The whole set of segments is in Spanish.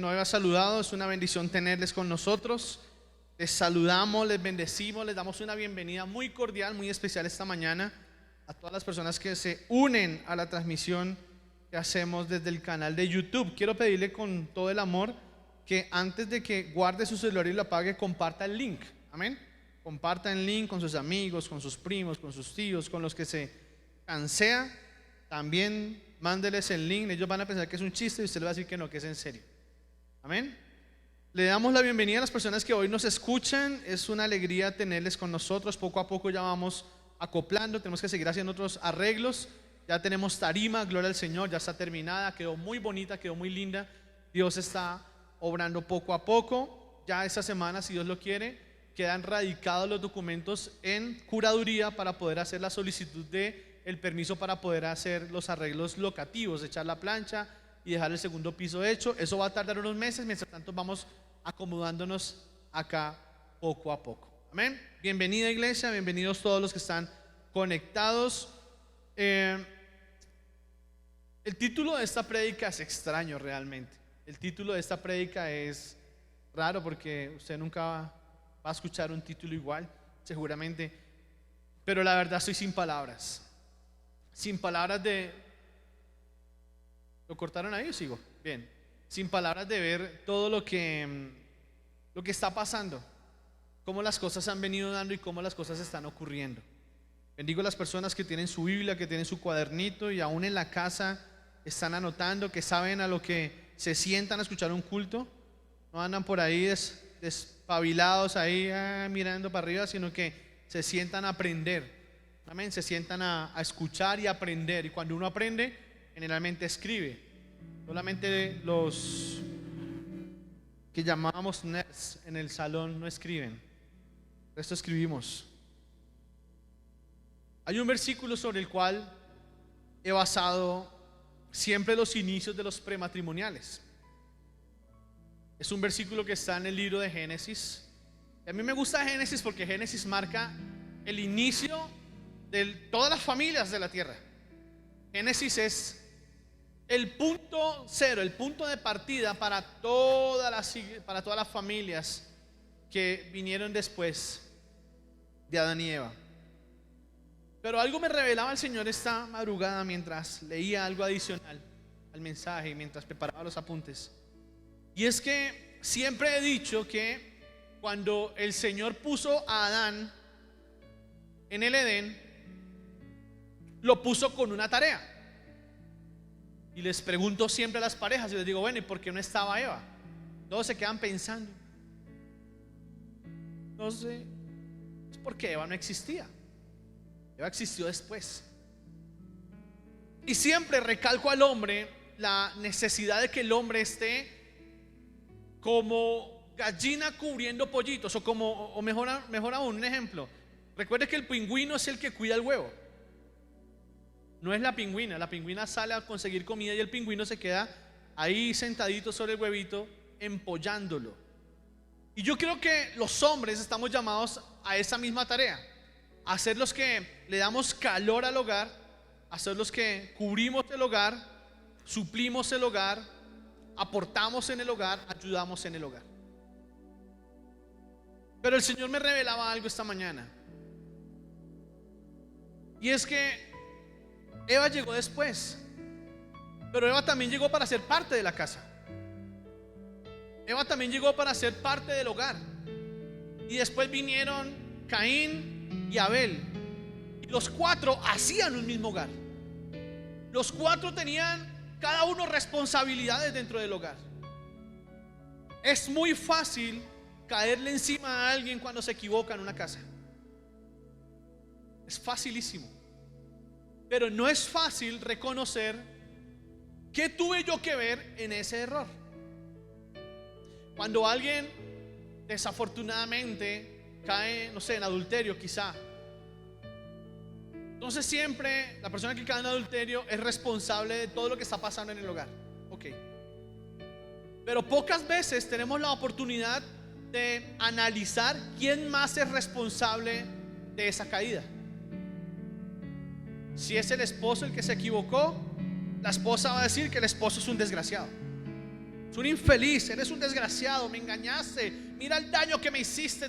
No había saludado, es una bendición tenerles con nosotros. Les saludamos, les bendecimos, les damos una bienvenida muy cordial, muy especial esta mañana a todas las personas que se unen a la transmisión que hacemos desde el canal de YouTube. Quiero pedirle con todo el amor que antes de que guarde su celular y lo apague, comparta el link. Amén. Comparta el link con sus amigos, con sus primos, con sus tíos, con los que se cansea. También mándeles el link. Ellos van a pensar que es un chiste y usted le va a decir que no, que es en serio. Amén. Le damos la bienvenida a las personas que hoy nos escuchan. Es una alegría tenerles con nosotros. Poco a poco ya vamos acoplando. Tenemos que seguir haciendo otros arreglos. Ya tenemos tarima, gloria al Señor. Ya está terminada, quedó muy bonita, quedó muy linda. Dios está obrando poco a poco. Ya esta semana, si Dios lo quiere, quedan radicados los documentos en curaduría para poder hacer la solicitud de el permiso para poder hacer los arreglos locativos, echar la plancha y dejar el segundo piso hecho. Eso va a tardar unos meses. Mientras tanto vamos acomodándonos acá poco a poco. Amén. Bienvenida, iglesia, bienvenidos todos los que están conectados. El título de esta prédica es extraño realmente. El título de esta prédica es raro porque usted nunca va a escuchar un título igual, seguramente. Pero la verdad estoy sin palabras. Sin palabras de... ¿Lo cortaron ahí o sigo? Bien. Sin palabras de ver todo lo que está pasando, cómo las cosas han venido dando y cómo las cosas están ocurriendo. Bendigo a las personas que tienen su Biblia, que tienen su cuadernito y aún en la casa están anotando, que saben a lo que se sientan a escuchar un culto. No andan por ahí despabilados ahí mirando para arriba, sino que se sientan a aprender. Amén. Se sientan a escuchar y aprender. Y cuando uno aprende, generalmente escribe. Solamente los que llamábamos nerds en el salón no escriben. El resto escribimos. Hay un versículo sobre el cual he basado siempre los inicios de los prematrimoniales. Es un versículo que está en el libro de Génesis. Y a mí me gusta Génesis porque Génesis marca el inicio de todas las familias de la tierra. Génesis es el punto cero, el punto de partida para todas las familias que vinieron después de Adán y Eva. Pero algo me revelaba el Señor esta madrugada mientras leía algo adicional al mensaje y mientras preparaba los apuntes. Y es que siempre he dicho que cuando el Señor puso a Adán en el Edén, lo puso con una tarea. Y les pregunto siempre a las parejas y les digo, bueno, ¿y por qué no estaba Eva? Todos se quedan pensando. No sé, es porque Eva no existía. Eva existió después. Y siempre recalco al hombre la necesidad de que el hombre esté como gallina cubriendo pollitos, o mejor aún, un ejemplo. Recuerde que el pingüino es el que cuida el huevo. No es la pingüina sale a conseguir comida y el pingüino se queda ahí sentadito sobre el huevito empollándolo. Y yo creo que los hombres estamos llamados a esa misma tarea, a ser los que le damos calor al hogar, a ser los que cubrimos el hogar, suplimos el hogar, aportamos en el hogar, ayudamos en el hogar. Pero el Señor me revelaba algo esta mañana, y es que Eva llegó después, pero Eva también llegó para ser parte de la casa. Eva también llegó para ser parte del hogar. Y después vinieron Caín y Abel, y los cuatro hacían un mismo hogar. Los cuatro tenían cada uno responsabilidades dentro del hogar. Es muy fácil caerle encima a alguien cuando se equivoca en una casa. Es facilísimo. Pero no es fácil reconocer qué tuve yo que ver en ese error. Cuando alguien desafortunadamente cae, no sé, en adulterio quizá, entonces siempre la persona que cae en adulterio es responsable de todo lo que está pasando en el hogar. Ok. Pero pocas veces tenemos la oportunidad de analizar quién más es responsable de esa caída. Si es el esposo el que se equivocó, la esposa va a decir que el esposo es un desgraciado. Es un infeliz, eres un desgraciado, me engañaste, mira el daño que me hiciste,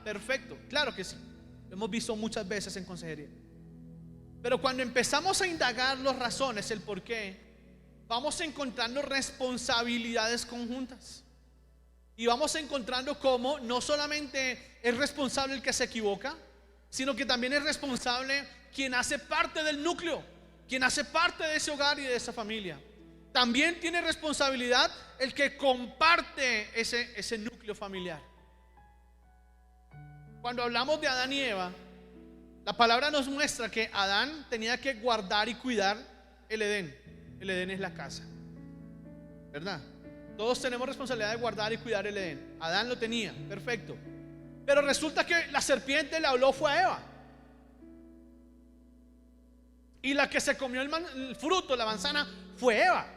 perfecto, claro que sí. Lo hemos visto muchas veces en consejería. Pero cuando empezamos a indagar las razones, el por qué, vamos encontrando responsabilidades conjuntas. Y vamos encontrando cómo no solamente es responsable el que se equivoca, sino que también es responsable quien hace parte del núcleo, quien hace parte de ese hogar y de esa familia. También tiene responsabilidad el que comparte ese núcleo familiar. Cuando hablamos de Adán y Eva, la palabra nos muestra que Adán tenía que guardar y cuidar el Edén. El Edén es la casa, ¿verdad? Todos tenemos responsabilidad de guardar y cuidar el Edén. Adán lo tenía, perfecto. Pero resulta que la serpiente le habló fue a Eva. Y la que se comió el fruto, la manzana, fue Eva.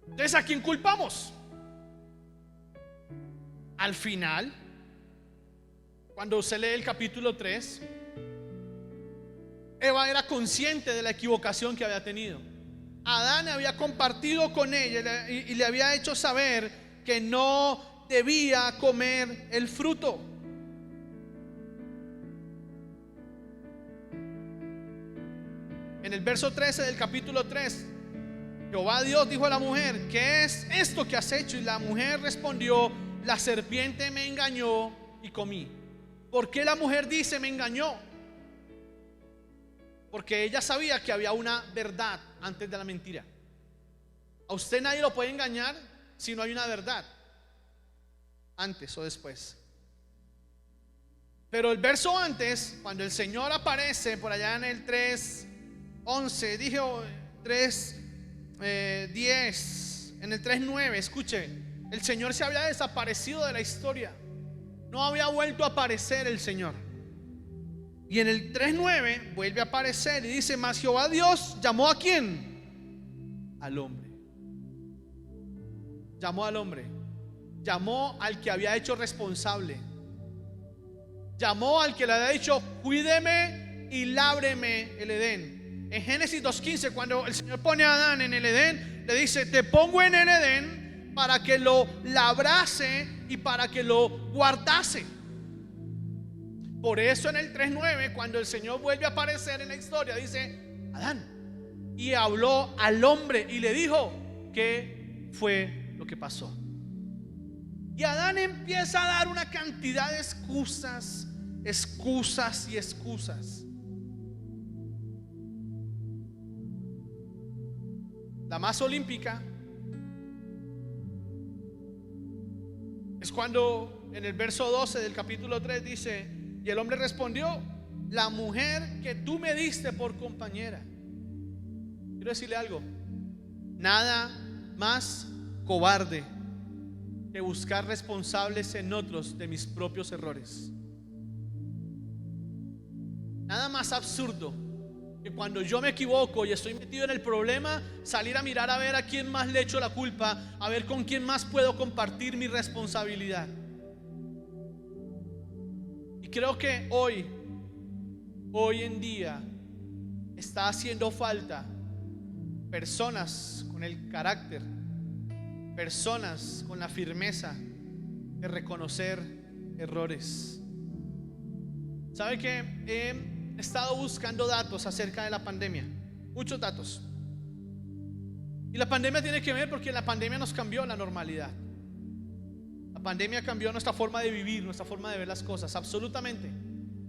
Entonces, ¿a quién culpamos? Al final, cuando usted lee el capítulo 3, Eva era consciente de la equivocación que había tenido. Adán había compartido con ella y le había hecho saber que no debía comer el fruto. En el verso 13 del capítulo 3, Jehová Dios dijo a la mujer: ¿qué es esto que has hecho? Y la mujer respondió: la serpiente me engañó y comí. ¿Por qué la mujer dice me engañó? Porque ella sabía que había una verdad antes de la mentira. A usted nadie lo puede engañar si no hay una verdad antes o después. Pero el verso antes, cuando el Señor aparece por allá en el 3:11, dijo 3:10, en el 3:9, escuche, el Señor se había desaparecido de la historia. No había vuelto a aparecer el Señor. Y en el 3:9 vuelve a aparecer y dice: mas Jehová Dios llamó ¿a quién? Al hombre. Llamó al hombre. Llamó al que había hecho responsable. Llamó al que le había dicho: cuídeme y lábreme el Edén. En Génesis 2:15, cuando el Señor pone a Adán en el Edén, le dice: te pongo en el Edén para que lo labrase y para que lo guardase. Por eso en el 3:9, cuando el Señor vuelve a aparecer en la historia, dice: Adán. Y habló al hombre y le dijo qué fue lo que pasó. Y Adán empieza a dar una cantidad de excusas y excusas. La más olímpica es cuando en el verso 12 del capítulo 3 dice: y el hombre respondió: la mujer que tú me diste por compañera. Quiero decirle algo: nada más cobarde que buscar responsables en otros de mis propios errores. Nada más absurdo que cuando yo me equivoco y estoy metido en el problema, salir a mirar a ver a quién más le echo la culpa, a ver con quién más puedo compartir mi responsabilidad. Y creo que hoy en día está haciendo falta personas con el carácter, personas con la firmeza de reconocer errores. ¿Sabe qué? He estado buscando datos acerca de la pandemia, muchos datos. Y la pandemia tiene que ver porque la pandemia nos cambió la normalidad. La pandemia cambió nuestra forma de vivir, nuestra forma de ver las cosas, absolutamente.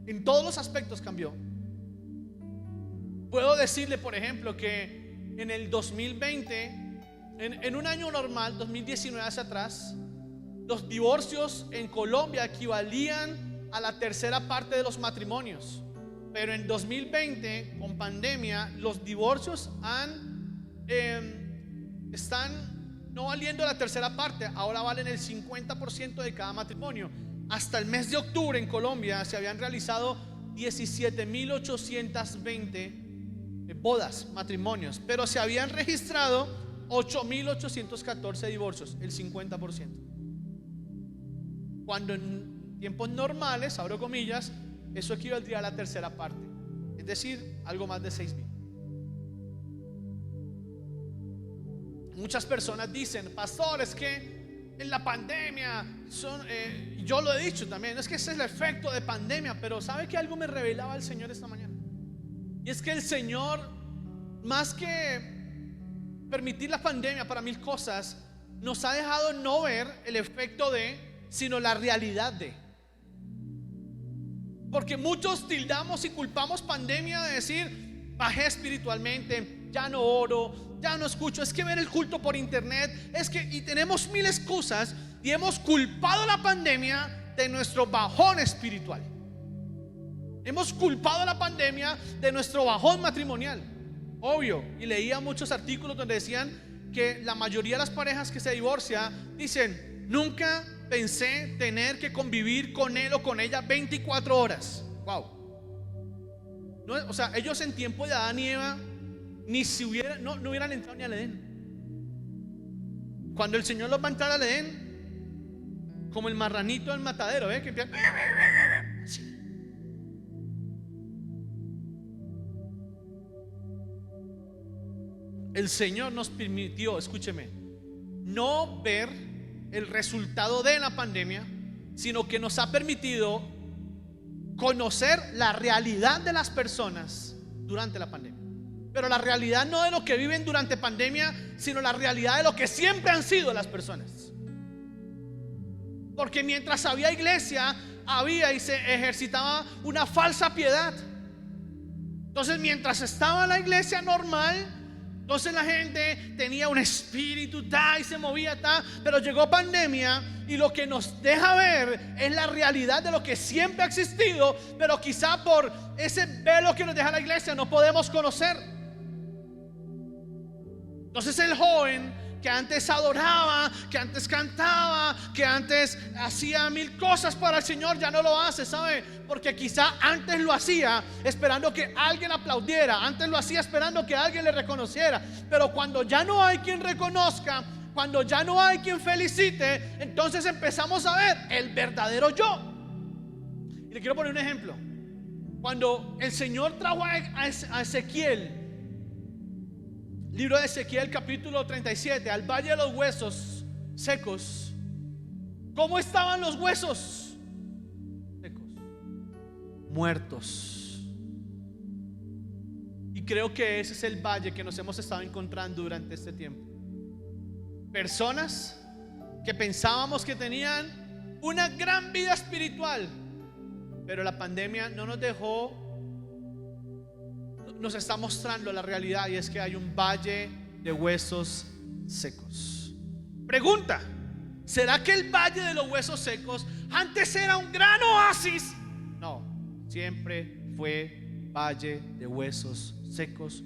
En todos los aspectos cambió. Puedo decirle, por ejemplo, que en el 2020, en un año normal, 2019 hacia atrás, los divorcios en Colombia equivalían a la tercera parte de los matrimonios. Pero en 2020, con pandemia, los divorcios están no valiendo la tercera parte, ahora valen el 50% de cada matrimonio. Hasta el mes de octubre en Colombia se habían realizado 17.820 bodas, matrimonios, pero se habían registrado 8.814 divorcios, el 50%. Cuando en tiempos normales, abro comillas, eso equivaldría a la tercera parte, es decir, algo más de 6.000. Muchas personas dicen: pastor, es que en la pandemia yo lo he dicho también, es que ese es el efecto de pandemia. Pero ¿sabe que algo me revelaba el Señor esta mañana? Y es que el Señor, más que permitir la pandemia para mil cosas, nos ha dejado no ver el efecto de, sino la realidad de. Porque muchos tildamos y culpamos pandemia de decir: bajé espiritualmente, ya no oro, ya no escucho, es que ver el culto por internet, es que, y tenemos mil excusas, y hemos culpado la pandemia de nuestro bajón espiritual. Hemos culpado la pandemia de nuestro bajón matrimonial. Obvio, y leía muchos artículos donde decían que la mayoría de las parejas que se divorcian dicen: nunca pensé tener que convivir con él o con ella 24 horas. Wow. No, o sea, ellos en tiempo de Adán y Eva no hubieran entrado ni al Edén. Cuando el Señor los va a entrar al Edén, como el marranito del matadero, que empieza así. El Señor nos permitió, escúcheme, no ver el resultado de la pandemia, sino que nos ha permitido conocer la realidad de las personas durante la pandemia. Pero la realidad no de lo que viven durante pandemia, sino la realidad de lo que siempre han sido las personas. Porque mientras había iglesia, había y se ejercitaba una falsa piedad. Entonces, mientras estaba la iglesia normal, entonces la gente tenía un espíritu y se movía pero llegó pandemia y lo que nos deja ver es la realidad de lo que siempre ha existido, pero quizá por ese velo que nos deja la iglesia no podemos conocer. Entonces el joven que antes adoraba, que antes cantaba, que antes hacía mil cosas para el Señor, ya no lo hace, ¿sabe? Porque quizá antes lo hacía esperando que alguien aplaudiera, antes lo hacía esperando que alguien le reconociera. Pero cuando ya no hay quien reconozca, cuando ya no hay quien felicite, entonces empezamos a ver el verdadero yo. Y le quiero poner un ejemplo. Cuando el Señor trajo a Ezequiel, libro de Ezequiel capítulo 37, al valle de los huesos secos, ¿cómo estaban los huesos secos? Muertos. Y creo que ese es el valle que nos hemos estado encontrando durante este tiempo. Personas que pensábamos que tenían una gran vida espiritual, pero la pandemia no nos dejó. Nos está mostrando la realidad, y es que hay un valle de huesos secos. Pregunta: ¿será que el valle de los huesos secos antes era un gran oasis? No, siempre fue valle de huesos secos.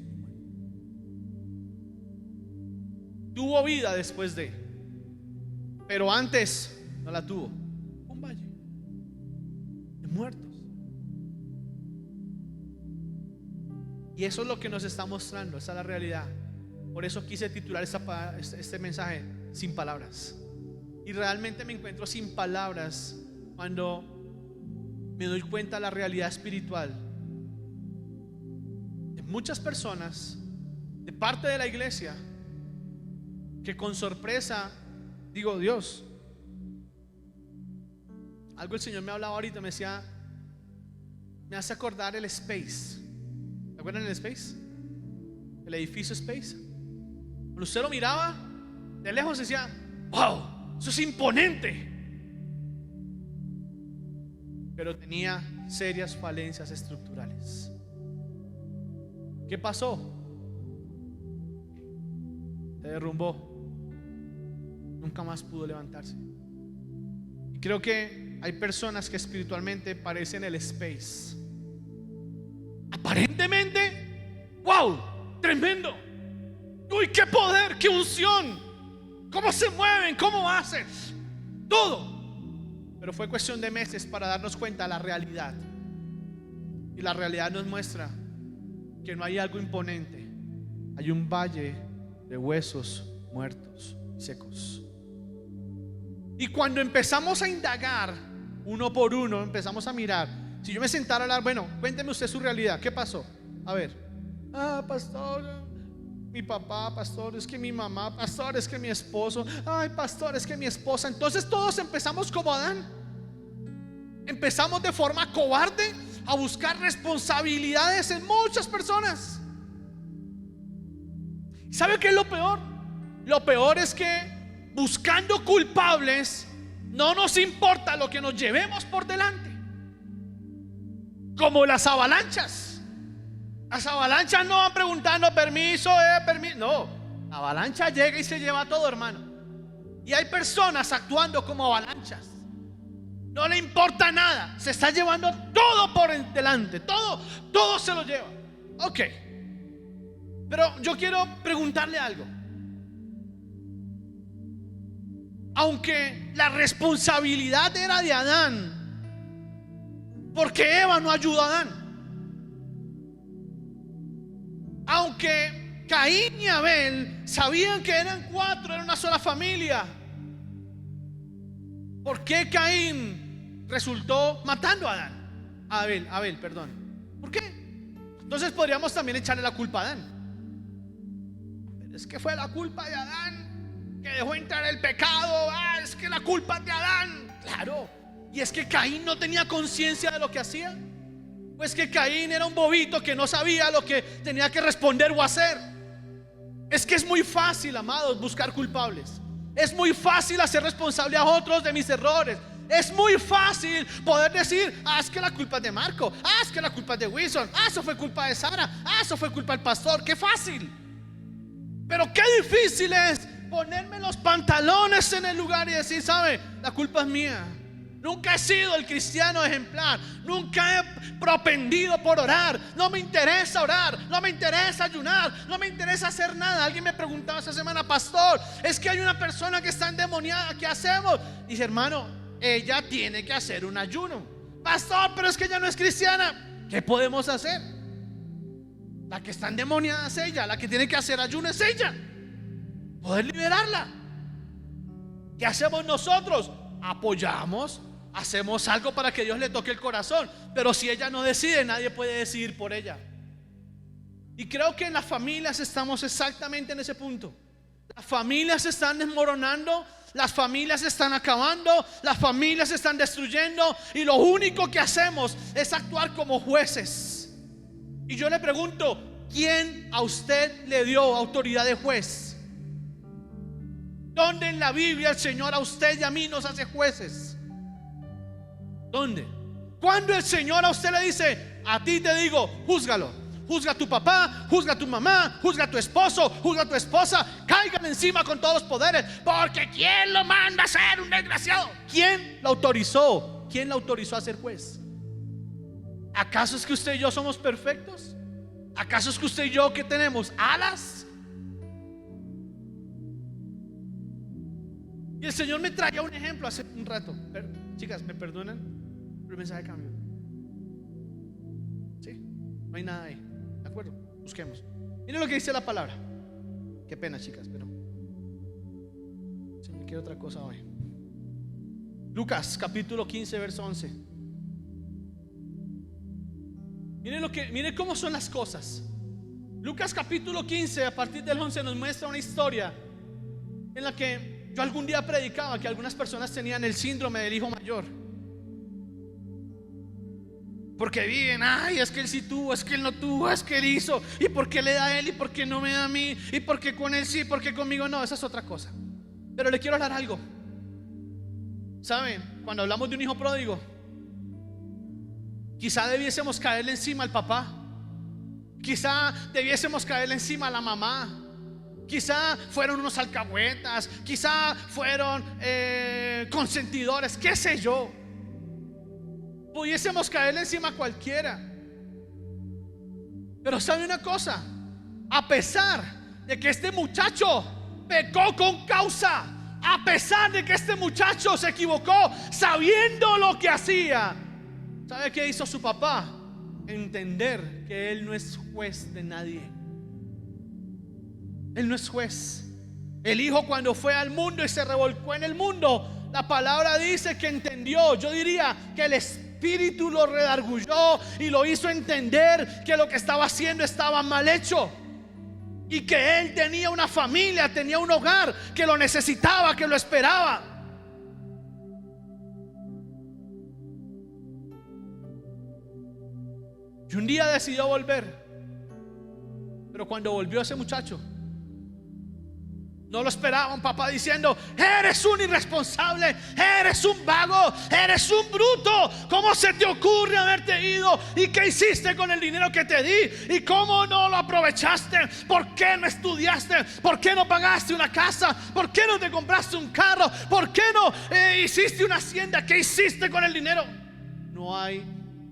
Tuvo vida después de, pero antes no la tuvo. Un valle de muertos. Y eso es lo que nos está mostrando, esa es la realidad. Por eso quise titular este mensaje: sin palabras. Y realmente me encuentro sin palabras cuando me doy cuenta de la realidad espiritual de muchas personas, de parte de la iglesia, que con sorpresa digo: Dios, algo el Señor me hablaba ahorita, me decía, me hace acordar el Space. ¿Se acuerdan del Space? El edificio Space. Cuando usted lo miraba de lejos decía: wow, eso es imponente. Pero tenía serias falencias estructurales. ¿Qué pasó? Se derrumbó. Nunca más pudo levantarse. Y creo que hay personas que espiritualmente parecen el Space. Aparentemente, wow, tremendo. Uy, qué poder, qué unción, cómo se mueven, cómo hacen todo. Pero fue cuestión de meses para darnos cuenta de la realidad. Y la realidad nos muestra que no hay algo imponente. Hay un valle de huesos muertos y secos. Y cuando empezamos a indagar uno por uno, empezamos a mirar. Si yo me sentara a hablar, bueno, cuénteme usted su realidad, ¿qué pasó? A ver, pastor, mi papá, pastor, es que mi mamá, pastor, es que mi esposo, ay, pastor, es que mi esposa. Entonces todos empezamos como Adán. Empezamos de forma cobarde a buscar responsabilidades en muchas personas. ¿Sabe qué es lo peor? Lo peor es que buscando culpables no nos importa lo que nos llevemos por delante. Como las avalanchas. Las avalanchas no van preguntando permiso, permiso. No, la avalancha llega y se lleva todo, hermano. Y hay personas actuando como avalanchas. No le importa nada, se está llevando todo por delante, todo se lo lleva. Ok, pero yo quiero preguntarle algo. Aunque la responsabilidad era de Adán, ¿por qué Eva no ayudó a Adán? Aunque Caín y Abel sabían que eran 4, era una sola familia, ¿por qué Caín resultó matando a Adán? Abel, perdón. ¿Por qué? Entonces podríamos también echarle la culpa a Adán. Pero es que fue la culpa de Adán que dejó entrar el pecado. Es que la culpa es de Adán. Claro. Y es que Caín no tenía conciencia de lo que hacía. Pues que Caín era un bobito que no sabía lo que tenía que responder o hacer. Es que es muy fácil, amados, buscar culpables. Es muy fácil hacer responsable a otros de mis errores. Es muy fácil poder decir: es que la culpa es de Marco, es que la culpa es de Wilson, eso fue culpa de Sara, eso fue culpa del pastor. Qué fácil. Pero qué difícil es ponerme los pantalones en el lugar y decir: ¿sabe? La culpa es mía. Nunca he sido el cristiano ejemplar. Nunca he propendido por orar. No me interesa orar. No me interesa ayunar. No me interesa hacer nada. Alguien me preguntaba esta semana: pastor, es que hay una persona que está endemoniada, ¿qué hacemos? Dice: hermano, ella tiene que hacer un ayuno. Pastor, pero es que ella no es cristiana. ¿Qué podemos hacer? La que está endemoniada es ella. La que tiene que hacer ayuno es ella. Poder liberarla. ¿Qué hacemos nosotros? Apoyamos. Hacemos algo para que Dios le toque el corazón. Pero si ella no decide, nadie puede decidir por ella. Y creo que en las familias estamos exactamente en ese punto. Las familias se están desmoronando. Las familias se están acabando. Las familias se están destruyendo. Y lo único que hacemos es actuar como jueces. Y yo le pregunto: ¿quién a usted le dio autoridad de juez? ¿Dónde en la Biblia el Señor a usted y a mí nos hace jueces? ¿Dónde? Cuando el Señor a usted le dice: a ti te digo, júzgalo. Juzga a tu papá, juzga a tu mamá, juzga a tu esposo, juzga a tu esposa. Caigan encima con todos los poderes. Porque ¿quién lo manda a ser un desgraciado? ¿Quién lo autorizó? ¿Quién lo autorizó a ser juez? ¿Acaso es que usted y yo somos perfectos? ¿Acaso es que usted y yo que tenemos alas? Y el Señor me traía un ejemplo hace un rato. Chicas, ¿me perdonan? El mensaje de cambio. Sí, no hay nada ahí. De acuerdo, busquemos. Miren lo que dice la palabra. Qué pena, chicas, pero Señor quiere otra cosa hoy. Lucas capítulo 15 verso 11. Miren cómo son las cosas. Lucas capítulo 15 a partir del 11 nos muestra una historia en la que yo algún día predicaba que algunas personas tenían el síndrome del hijo mayor. Porque viven: ay, es que él sí tuvo, es que él no tuvo, es que él hizo. ¿Y por qué le da a él y por qué no me da a mí? ¿Y por qué con él sí, por qué conmigo no? Esa es otra cosa. Pero le quiero hablar algo. ¿Saben? Cuando hablamos de un hijo pródigo, quizá debiésemos caerle encima al papá. Quizá debiésemos caerle encima a la mamá. Quizá fueron unos alcahuetas. Quizá fueron consentidores, qué sé yo. Pudiésemos caerle encima a cualquiera. Pero ¿sabe una cosa? A pesar de que este muchacho pecó con causa, a pesar de que este muchacho se equivocó sabiendo lo que hacía, ¿sabe qué hizo su papá? Entender que él no es juez de nadie. Él no es juez. El hijo, cuando fue al mundo y se revolcó en el mundo, la palabra dice que entendió. Yo diría que el Espíritu lo redarguyó y lo hizo entender que lo que estaba haciendo estaba mal hecho. y que él tenía una familia, tenía un hogar que lo necesitaba, que lo esperaba. Y un día decidió volver, pero cuando volvió ese muchacho, no lo esperaba un papá diciendo: eres un irresponsable, eres un vago, eres un bruto. ¿Cómo se te ocurre haberte ido? ¿Y qué hiciste con el dinero que te di? ¿Y cómo no lo aprovechaste? ¿Por qué no estudiaste? ¿Por qué no pagaste una casa? ¿Por qué no te compraste un carro? ¿Por qué no hiciste una hacienda? ¿Qué hiciste con el dinero? No hay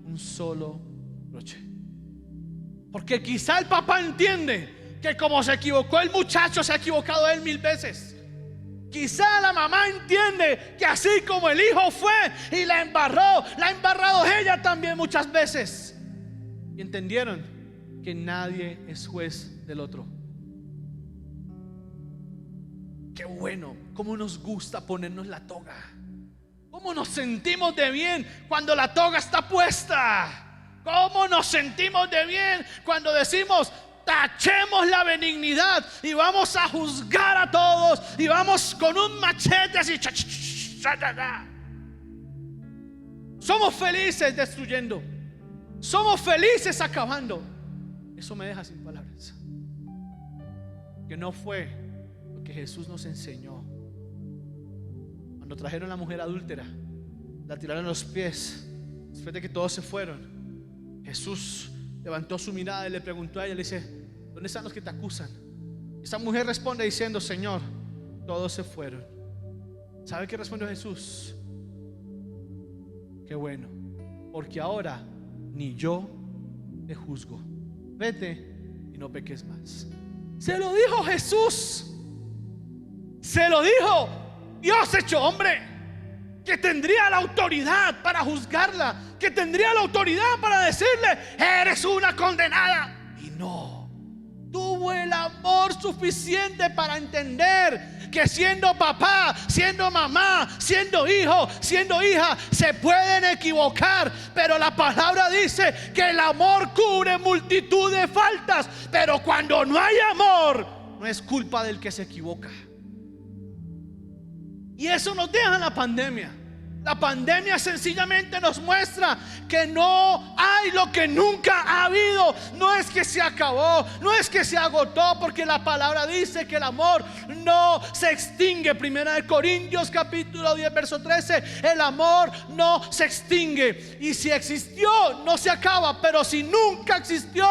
un solo reproche, porque quizá el papá entiende que como se equivocó el muchacho, se ha equivocado él 1000 veces. Quizá la mamá entiende que así como el hijo fue y la embarró, la ha embarrado ella también muchas veces. Y entendieron que nadie es juez del otro. Qué bueno, cómo nos gusta ponernos la toga. Cómo nos sentimos de bien cuando la toga está puesta. Cómo nos sentimos de bien cuando decimos: tachemos la benignidad y vamos a juzgar a todos y vamos con un machete así. Somos felices destruyendo, somos felices acabando. Eso me deja sin palabras, que no fue lo que Jesús nos enseñó. Cuando trajeron a la mujer adúltera, la tiraron a los pies después de que todos se fueron. Jesús levantó su mirada y le preguntó a ella, le dice: ¿dónde están los que te acusan? Esa mujer responde diciendo: Señor, todos se fueron. ¿Sabe qué respondió Jesús? Qué bueno, porque ahora ni yo te juzgo. Vete y no peques más. Se lo dijo Jesús. Se lo dijo Dios hecho hombre, que tendría la autoridad para juzgarla, que tendría la autoridad para decirle: eres una condenada. Y no, tuvo el amor suficiente para entender que siendo papá, siendo mamá, siendo hijo, siendo hija, se pueden equivocar, pero la palabra dice que el amor cubre multitud de faltas. Pero cuando no hay amor, no es culpa del que se equivoca. Y eso nos deja la pandemia. La pandemia sencillamente nos muestra que no hay lo que nunca ha habido. No es que se acabó, no es que se agotó, porque la palabra dice que el amor no se extingue. Primera de Corintios capítulo 10 verso 13. El amor no se extingue. Y si existió, no se acaba. Pero si nunca existió,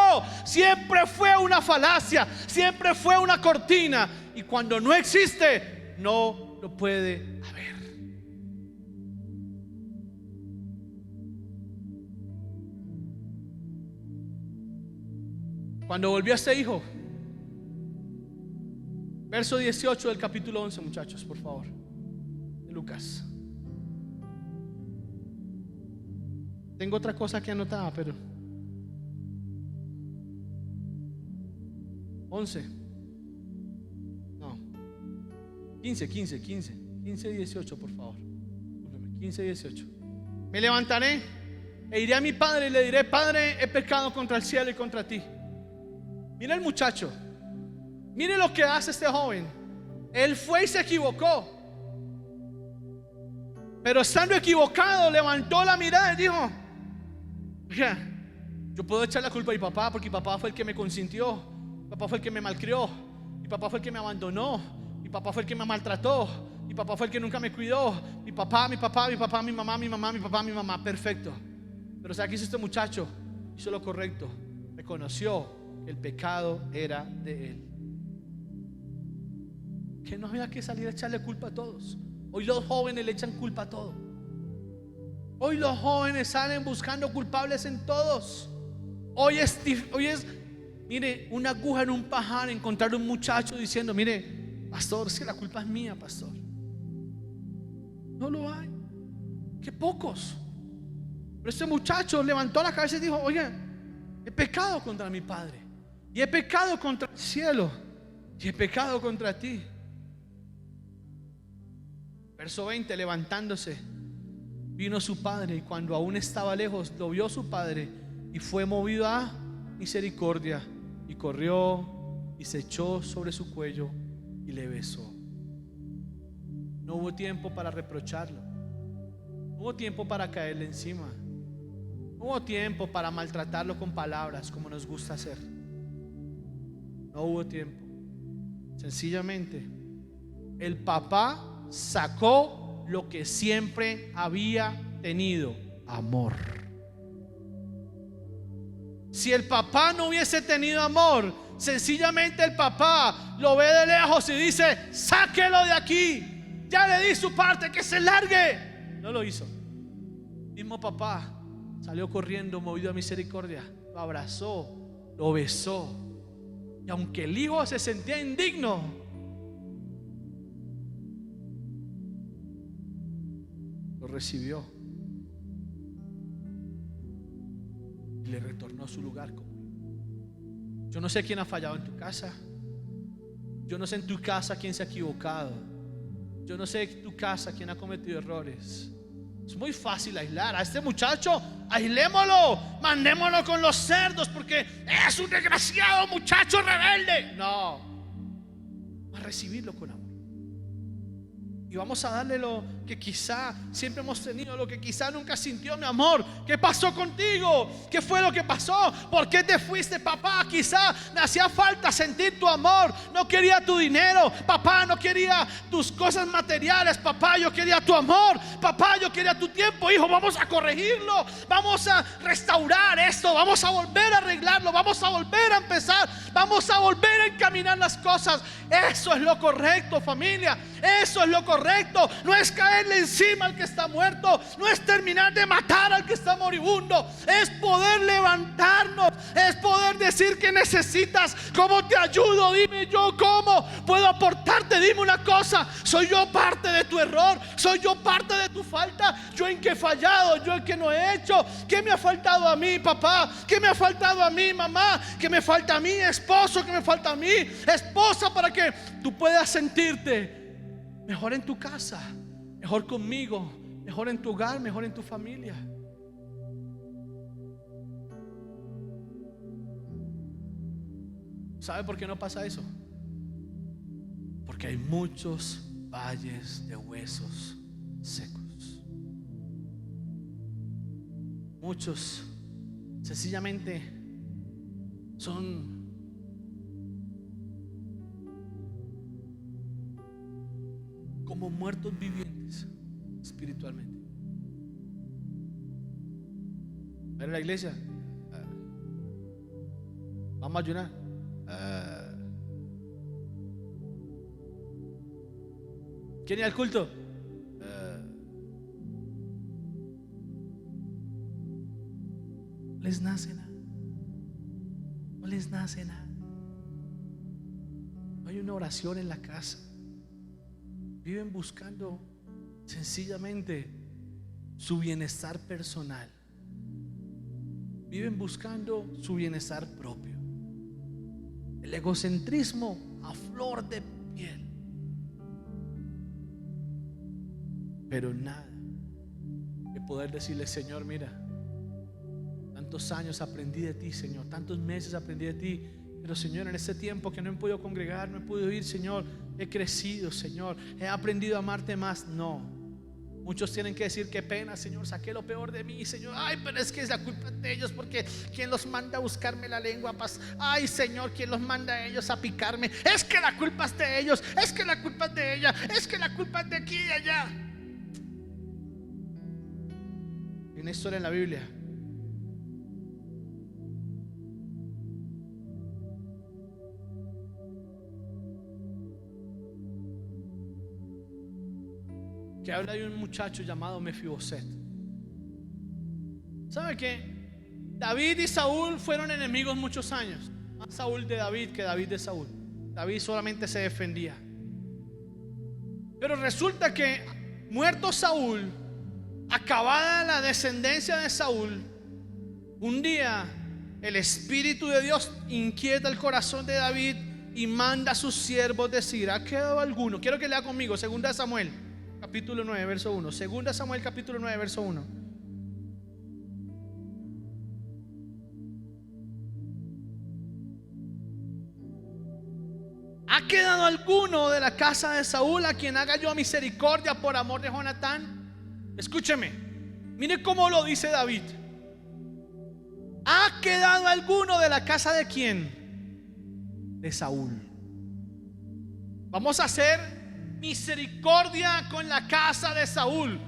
siempre fue una falacia, siempre fue una cortina. Y cuando no existe, no lo puede haber. Cuando volvió a este hijo, verso 18 del capítulo 11, muchachos, por favor, de Lucas. Tengo otra cosa que anotada, pero 11, no, 15, 18, por favor. 15, 18. Me levantaré e iré a mi padre y le diré: Padre, he pecado contra el cielo y contra ti. Mira el muchacho, mire lo que hace este joven. Él fue y se equivocó, pero estando equivocado levantó la mirada y dijo: oiga, yo puedo echar la culpa a mi papá, porque mi papá fue el que me consintió, mi papá fue el que me malcrió, mi papá fue el que me abandonó, mi papá fue el que me maltrató, mi papá fue el que nunca me cuidó, mi papá, mi mamá. Perfecto. Pero ¿sabe qué hizo este muchacho? Hizo lo correcto, reconoció que el pecado era de él, que no había que salir a echarle culpa a todos. Hoy los jóvenes le echan culpa a todo. Hoy los jóvenes salen buscando culpables en todos. Hoy es, mire, una aguja en un pajar encontrar un muchacho diciendo: mire, pastor, es que la culpa es mía, pastor. No lo hay. Qué pocos. Pero este muchacho levantó la cabeza y dijo: oye, he pecado contra mi padre, y he pecado contra el cielo, y he pecado contra ti. Verso 20, levantándose, vino su padre, y cuando aún estaba lejos, lo vio su padre, y fue movido a misericordia, y corrió y se echó sobre su cuello y le besó. No hubo tiempo para reprocharlo, no hubo tiempo para caerle encima, no hubo tiempo para maltratarlo con palabras como nos gusta hacer. No hubo tiempo. Sencillamente el papá sacó lo que siempre había tenido: amor. Si el papá no hubiese tenido amor, sencillamente el papá lo ve de lejos y dice: sáquelo de aquí, ya le di su parte, que se largue. No lo hizo. El mismo papá salió corriendo, movido a misericordia, lo abrazó, lo besó. Y aunque el hijo se sentía indigno, lo recibió y le retornó a su lugar como hijo. Yo no sé quién ha fallado en tu casa. Yo no sé en tu casa quién se ha equivocado. Yo no sé en tu casa quién ha cometido errores. Es muy fácil aislar a este muchacho. Aislémoslo, mandémoslo con los cerdos porque es un desgraciado muchacho rebelde. No, a recibirlo con amor. Y vamos a darle lo que quizá siempre hemos tenido, lo que quizá nunca sintió. Mi amor, ¿qué pasó contigo? ¿Qué fue lo que pasó? ¿Por qué te fuiste, papá? Quizá me hacía falta sentir tu amor. No quería tu dinero, papá, no quería tus cosas materiales, papá, yo quería tu amor, papá, yo quería tu tiempo. Hijo, vamos a corregirlo, vamos a restaurar esto, vamos a volver a arreglarlo, vamos a volver a empezar, vamos a volver a encaminar las cosas. Eso es lo correcto, familia. Eso es lo correcto. No es caerle encima al que está muerto, no es terminar de matar al que está moribundo. Es poder levantarnos, es poder decir: que necesitas, cómo te ayudo, dime yo cómo puedo aportarte. Dime una cosa: soy yo parte de tu error, soy yo parte de tu falta. Yo en qué he fallado, yo en qué no he hecho. ¿Qué me ha faltado a mí, papá? ¿Qué me ha faltado a mí, mamá? ¿Qué me falta a mí, esposo? ¿Qué me falta a mí, esposa? Para que tú puedas sentirte mejor en tu casa, mejor conmigo, mejor en tu hogar, mejor en tu familia. ¿Sabe por qué no pasa eso? Porque hay muchos valles de huesos secos. Muchos sencillamente son como muertos vivientes espiritualmente. ¿Ver la iglesia? Vamos a ayunar. ¿Quién ir al culto? Les nace nada. No les nace nada. No hay una oración en la casa. Viven buscando sencillamente su bienestar personal. Viven buscando su bienestar propio. El egocentrismo a flor de piel. Pero nada de poder decirle: Señor, mira, tantos años aprendí de ti, Señor, tantos meses aprendí de ti, pero Señor, en este tiempo que no he podido congregar, no he podido ir, Señor, he crecido, Señor, he aprendido a amarte más. No, muchos tienen que decir: qué pena, Señor, saqué lo peor de mí, Señor. Ay, pero es que es la culpa de ellos, porque ¿quién los manda a buscarme la lengua? Ay, Señor, ¿quién los manda a ellos a picarme? Es que la culpa es de ellos, es que la culpa es de ella, es que la culpa es de aquí y de allá. Hay una historia en la Biblia que habla de un muchacho llamado Mefiboset. ¿Sabe qué? David y Saúl fueron enemigos muchos años. Más Saúl de David que David de Saúl. David solamente se defendía. Pero resulta que muerto Saúl, acabada la descendencia de Saúl, un día el Espíritu de Dios inquieta el corazón de David y manda a sus siervos decir: ¿ha quedado alguno? Quiero que lea conmigo 2 Samuel capítulo 9 verso 1. 2 Samuel capítulo 9 verso 1. quedado alguno de la casa de Saúl a quien haga yo misericordia por amor de Jonatán? Escúcheme, mire cómo lo dice David. ¿Ha quedado alguno de la casa de quién? De Saúl. Vamos a hacer misericordia con la casa de Saúl.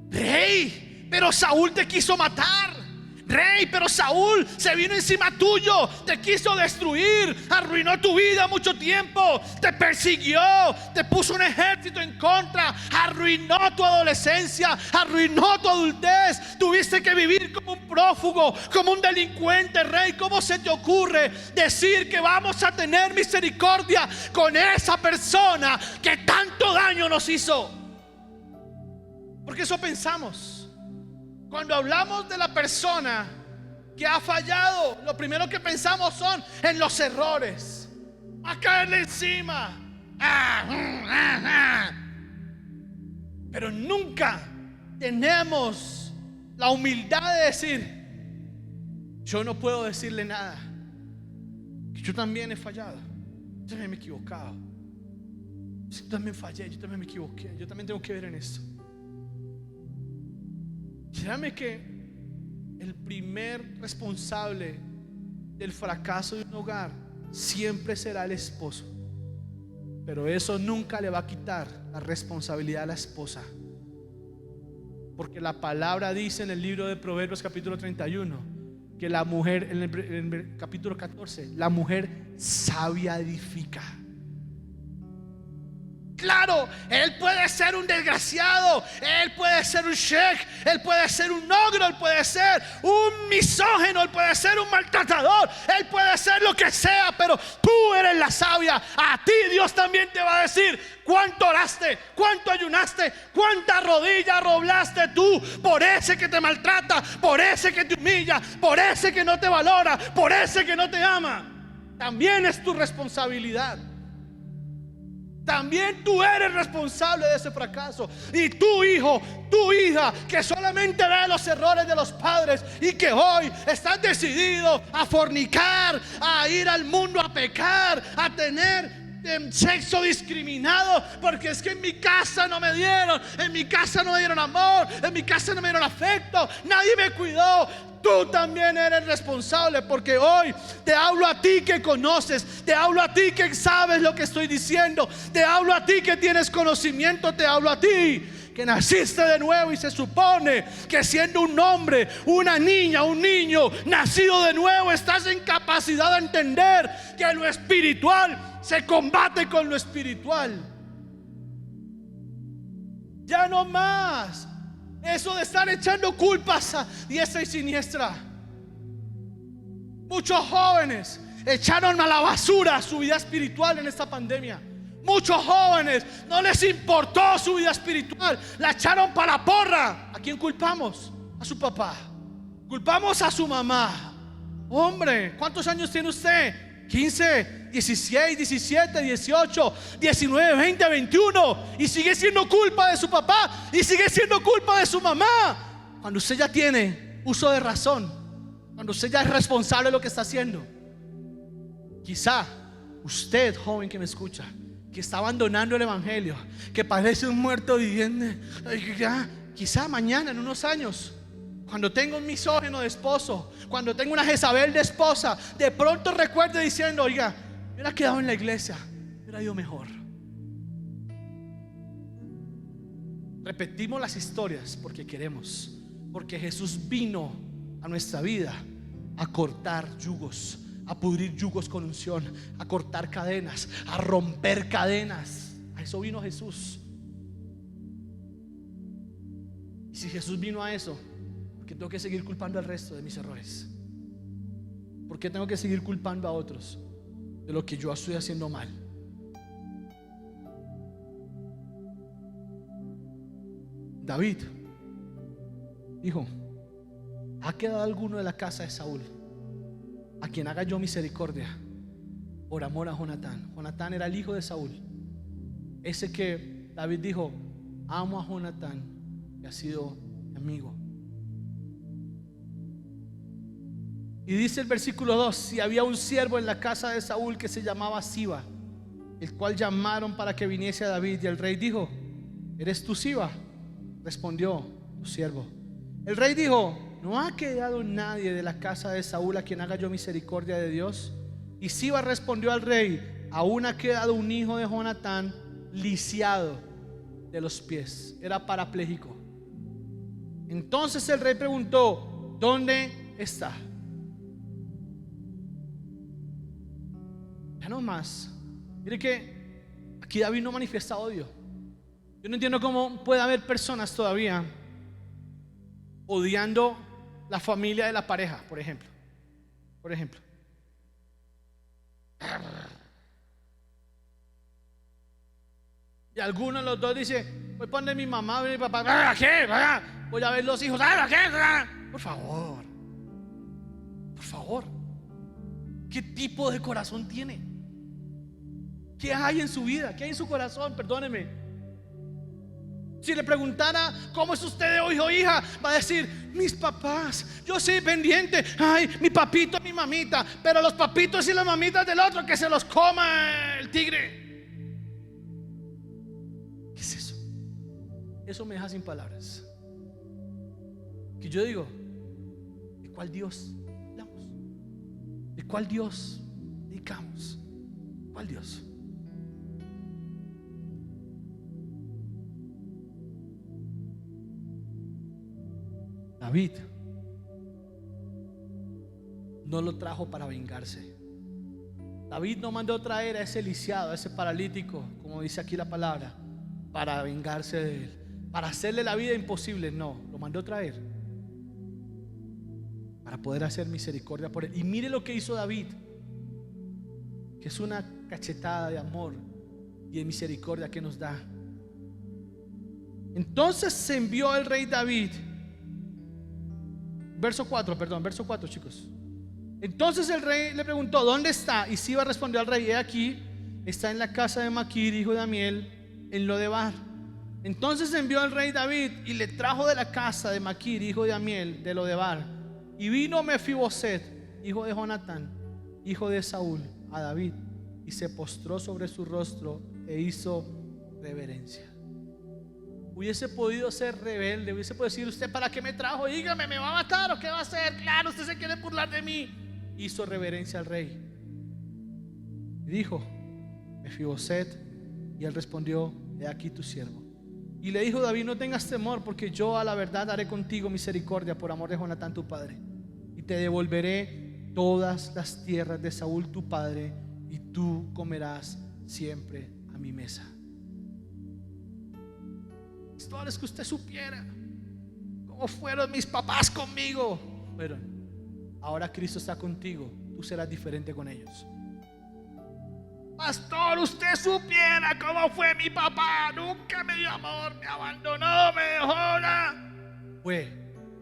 Rey, pero Saúl te quiso matar. Rey, pero Saúl se vino encima tuyo, te quiso destruir, arruinó tu vida mucho tiempo, te persiguió, te puso un ejército en contra, arruinó tu adolescencia, arruinó tu adultez. Tuviste que vivir como un prófugo, como un delincuente. Rey, ¿cómo se te ocurre decir que vamos a tener misericordia con esa persona que tanto daño nos hizo? Porque eso pensamos. Cuando hablamos de la persona que ha fallado, lo primero que pensamos son en los errores, a caerle encima. Pero nunca tenemos la humildad de decir: yo no puedo decirle nada, que yo también he fallado, yo también me he equivocado, yo también fallé, yo también me equivoqué, yo también tengo que ver en esto. Créame que el primer responsable del fracaso de un hogar siempre será el esposo, pero eso nunca le va a quitar la responsabilidad a la esposa, porque la palabra dice en el libro de Proverbios capítulo 31 que la mujer, en el capítulo 14, la mujer sabia edifica. Claro, él puede ser un desgraciado, él puede ser un sheik, él puede ser un ogro, él puede ser un misógino, él puede ser un maltratador, él puede ser lo que sea, pero tú eres la sabia. A ti Dios también te va a decir cuánto oraste, cuánto ayunaste, cuántas rodillas doblaste tú por ese que te maltrata, por ese que te humilla, por ese que no te valora, por ese que no te ama. También es tu responsabilidad. También tú eres responsable de ese fracaso. Y tu hijo, tu hija, que solamente ve los errores de los padres y que hoy estás decidido a fornicar, a ir al mundo a pecar, a tener sexo discriminado, porque es que en mi casa no me dieron, en mi casa no me dieron amor, en mi casa no me dieron afecto, nadie me cuidó. Tú también eres responsable, porque hoy te hablo a ti que conoces, te hablo a ti que sabes lo que estoy diciendo, te hablo a ti que tienes conocimiento, te hablo a ti que naciste de nuevo y se supone que siendo un hombre, una niña, un niño nacido de nuevo, estás en capacidad de entender que lo espiritual se combate con lo espiritual. Ya no más eso de estar echando culpas a diestra y siniestra. Muchos jóvenes echaron a la basura su vida espiritual en esta pandemia. Muchos jóvenes no les importó su vida espiritual, la echaron para la porra. ¿A quién culpamos? A su papá. Culpamos a su mamá. Hombre, ¿cuántos años tiene usted? 15, 16, 17, 18, 19, 20, 21. Y sigue siendo culpa de su papá y sigue siendo culpa de su mamá. Cuando usted ya tiene uso de razón, cuando usted ya es responsable de lo que está haciendo, quizá usted, joven que me escucha, que está abandonando el evangelio, que parece un muerto viviente, quizá mañana, en unos años, cuando tenga un misógino de esposo, cuando tenga una Jezabel de esposa, de pronto recuerde diciendo: oiga, me hubiera quedado en la iglesia, me hubiera ido mejor. Repetimos las historias porque queremos, porque Jesús vino a nuestra vida a cortar yugos, a pudrir yugos con unción, a cortar cadenas, a romper cadenas. A eso vino Jesús. Y si Jesús vino a eso, ¿por qué tengo que seguir culpando al resto de mis errores? ¿Por qué tengo que seguir culpando a otros de lo que yo estoy haciendo mal? David dijo: ¿ha quedado alguno de la casa de Saúl a quien haga yo misericordia por amor a Jonatán? Jonatán era el hijo de Saúl, ese que David dijo: amo a Jonatán, que ha sido mi amigo. Y dice el versículo 2: si había un siervo en la casa de Saúl que se llamaba Siba, el cual llamaron para que viniese a David. Y el rey dijo: ¿eres tú Siba? Respondió: tu siervo. El rey dijo: ¿no ha quedado nadie de la casa de Saúl a quien haga yo misericordia de Dios? Y Siba respondió al rey: aún ha quedado un hijo de Jonatán lisiado de los pies, era parapléjico. Entonces el rey preguntó: ¿dónde está? Ya no más. Mire que aquí David no manifiesta odio. Yo no entiendo cómo puede haber personas todavía odiando la familia de la pareja, por ejemplo. Y alguno de los dos dice: voy a poner mi mamá y mi papá. ¿A qué? Voy a ver los hijos. ¿A qué? Por favor. Por favor. ¿Qué tipo de corazón tiene? ¿Qué hay en su vida? ¿Qué hay en su corazón? Perdóneme. Si le preguntara: ¿cómo es usted de hijo o hija?, va a decir: mis papás, yo soy pendiente. Ay, mi papito, mi mamita. Pero los papitos y las mamitas del otro, que se los coma el tigre. ¿Qué es eso? Eso me deja sin palabras. Que yo digo: ¿de cuál Dios hablamos? ¿De cuál Dios dedicamos? ¿Cuál Dios? David no lo trajo para vengarse. David no mandó traer a ese lisiado, a ese paralítico, como dice aquí la palabra, para vengarse de él, para hacerle la vida imposible. No, lo mandó traer para poder hacer misericordia por él. Y mire lo que hizo David, que es una cachetada de amor y de misericordia que nos da. Entonces se envió el rey David. Verso 4, chicos. Entonces el rey le preguntó: ¿dónde está? Y Siba respondió al rey: he aquí, está en la casa de Maquir, hijo de Amiel, en Lodebar. Entonces envió el rey David y le trajo de la casa de Maquir, hijo de Amiel, de Lodebar. Y vino Mefiboset, hijo de Jonatán, hijo de Saúl, a David, y se postró sobre su rostro e hizo reverencia. Hubiese podido ser rebelde, hubiese podido decir: ¿usted para qué me trajo? Dígame, ¿me va a matar o qué va a hacer? Claro, usted se quiere burlar de mí. Hizo reverencia al rey y dijo: Mefiboset. Y él respondió: he aquí tu siervo. Y le dijo David: no tengas temor, porque yo a la verdad haré contigo misericordia por amor de Jonatán tu padre, y te devolveré todas las tierras de Saúl tu padre, y tú comerás siempre a mi mesa. Es que usted supiera cómo fueron mis papás conmigo. Fueron. Ahora Cristo está contigo, tú serás diferente con ellos. Pastor, usted supiera cómo fue mi papá. Nunca me dio amor, me abandonó, me dejó nada.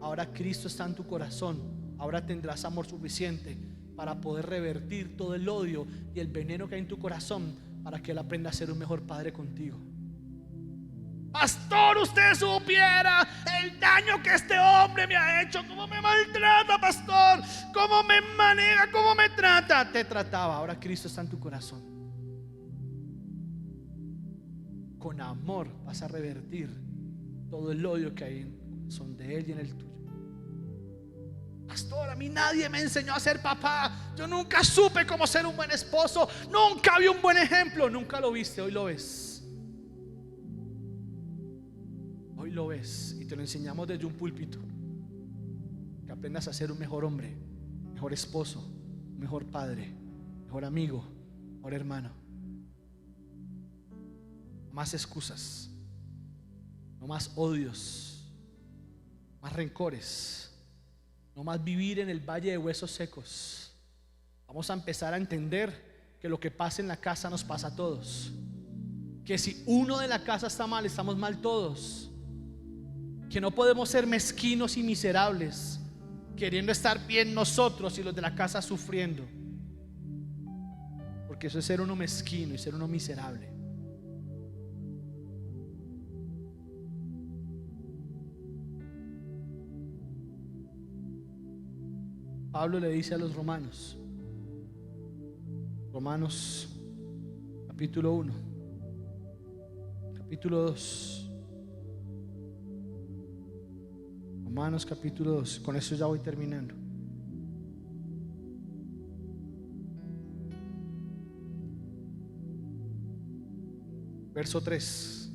Ahora Cristo está en tu corazón. Ahora tendrás amor suficiente para poder revertir todo el odio y el veneno que hay en tu corazón, para que Él aprenda a ser un mejor padre contigo. Pastor, usted supiera el daño que este hombre me ha hecho, cómo me maltrata, pastor, cómo me maneja, cómo me trata. Te trataba, ahora Cristo está en tu corazón. Con amor vas a revertir todo el odio que hay en el corazón de Él y en el tuyo. Pastor, a mí nadie me enseñó a ser papá. Yo nunca supe cómo ser un buen esposo. Nunca vi un buen ejemplo. Nunca lo viste, hoy lo ves. Hoy lo ves y te lo enseñamos desde un púlpito. Que aprendas a ser un mejor hombre, mejor esposo, mejor padre, mejor amigo, mejor hermano. No más excusas, no más odios, más rencores, no más vivir en el valle de huesos secos. Vamos a empezar a entender que lo que pasa en la casa nos pasa a todos. Que si uno de la casa está mal, estamos mal todos. Que no podemos ser mezquinos y miserables, queriendo estar bien nosotros y los de la casa sufriendo, porque eso es ser uno mezquino y ser uno miserable. Pablo le dice a los Romanos capítulo 1, capítulo 2, Romanos capítulo 2. Con eso ya voy terminando. Verso 3.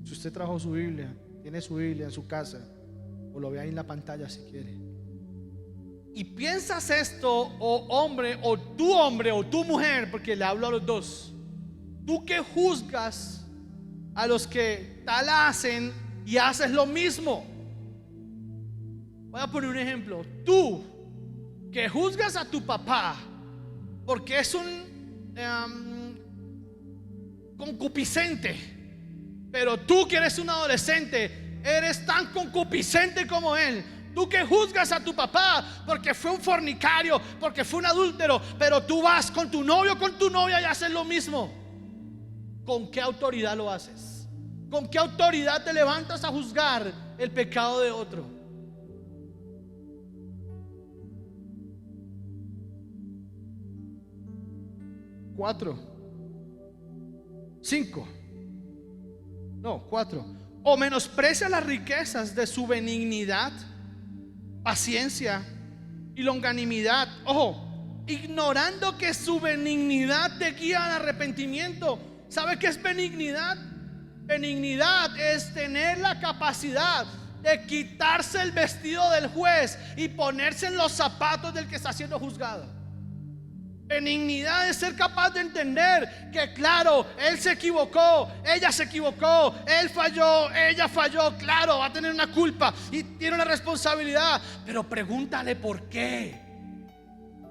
Si usted trajo su Biblia, tiene su Biblia en su casa, o lo ve ahí en la pantalla si quiere. Y piensas esto, oh hombre, o tu mujer, porque le hablo a los dos. Tú que juzgas a los que tal hacen y haces lo mismo. Voy a poner un ejemplo. Tú que juzgas a tu papá porque es un concupiscente, pero tú que eres un adolescente eres tan concupiscente como él. Tú que juzgas a tu papá porque fue un fornicario, porque fue un adúltero, pero tú vas con tu novio, con tu novia y haces lo mismo. ¿Con qué autoridad lo haces? ¿Con qué autoridad te levantas a juzgar el pecado de otro? Cuatro, 4. O menosprecia las riquezas de su benignidad, paciencia y longanimidad. Ojo, ignorando que su benignidad te guía al arrepentimiento. ¿Sabe qué es benignidad? Benignidad es tener la capacidad de quitarse el vestido del juez y ponerse en los zapatos del que está siendo juzgado. Benignidad es ser capaz de entender que claro, él se equivocó, ella se equivocó, él falló, ella falló, claro, va a tener una culpa y tiene una responsabilidad, pero pregúntale por qué.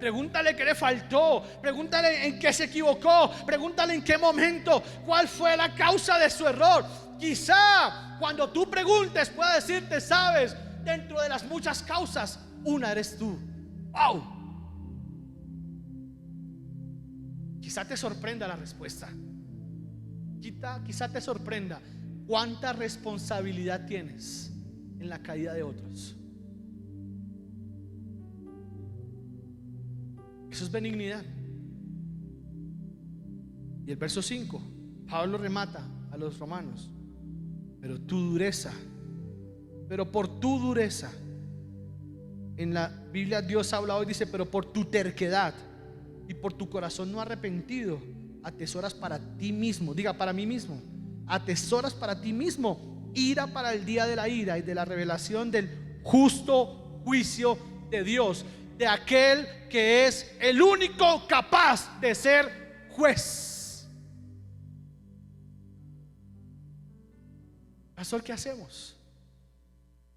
Pregúntale qué le faltó, pregúntale en qué se equivocó, pregúntale en qué momento, cuál fue la causa de su error. Quizá cuando tú preguntes pueda decirte, sabes, dentro de las muchas causas, una eres tú. ¡Wow! Quizá te sorprenda la respuesta. Quizá te sorprenda cuánta responsabilidad tienes en la caída de otros. Eso es benignidad. Y el verso 5, Pablo remata a los romanos: pero tu dureza, pero por tu dureza. En la Biblia Dios habla hoy, dice, pero por tu terquedad y por tu corazón no arrepentido, atesoras para ti mismo, diga, para mí mismo, atesoras para ti mismo ira para el día de la ira y de la revelación del justo juicio de Dios, de aquel que es el único capaz de ser juez. Pastor, ¿qué hacemos?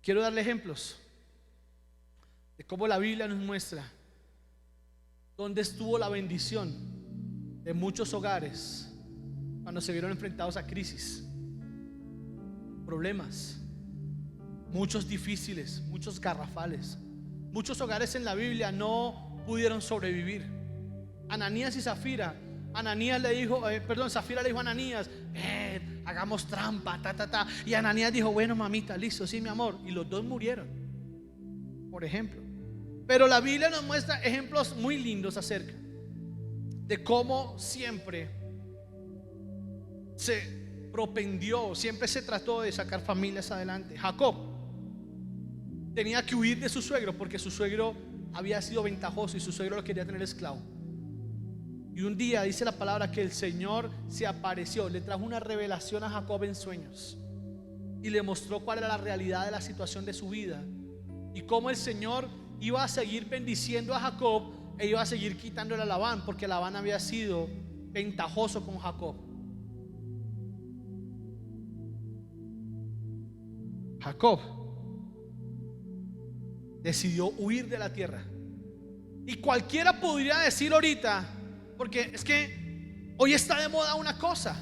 Quiero darle ejemplos de cómo la Biblia nos muestra dónde estuvo la bendición de muchos hogares cuando se vieron enfrentados a crisis, problemas, muchos difíciles, muchos garrafales. Muchos hogares en la Biblia no pudieron sobrevivir. Ananías y Zafira. Zafira le dijo a Ananías, hagamos trampa, Y Ananías dijo, bueno, mamita, listo, sí, mi amor. Y los dos murieron, por ejemplo. Pero la Biblia nos muestra ejemplos muy lindos acerca de cómo siempre se propendió, siempre se trató de sacar familias adelante. Jacob tenía que huir de su suegro porque su suegro había sido ventajoso y su suegro lo quería tener esclavo. Y un día dice la palabra que el Señor se apareció, le trajo una revelación a Jacob en sueños y le mostró cuál era la realidad de la situación de su vida y cómo el Señor iba a seguir bendiciendo a Jacob e iba a seguir quitándole a Labán, porque Labán había sido ventajoso con Jacob. Jacob decidió huir de la tierra. Y cualquiera podría decir ahorita, porque es que hoy está de moda una cosa.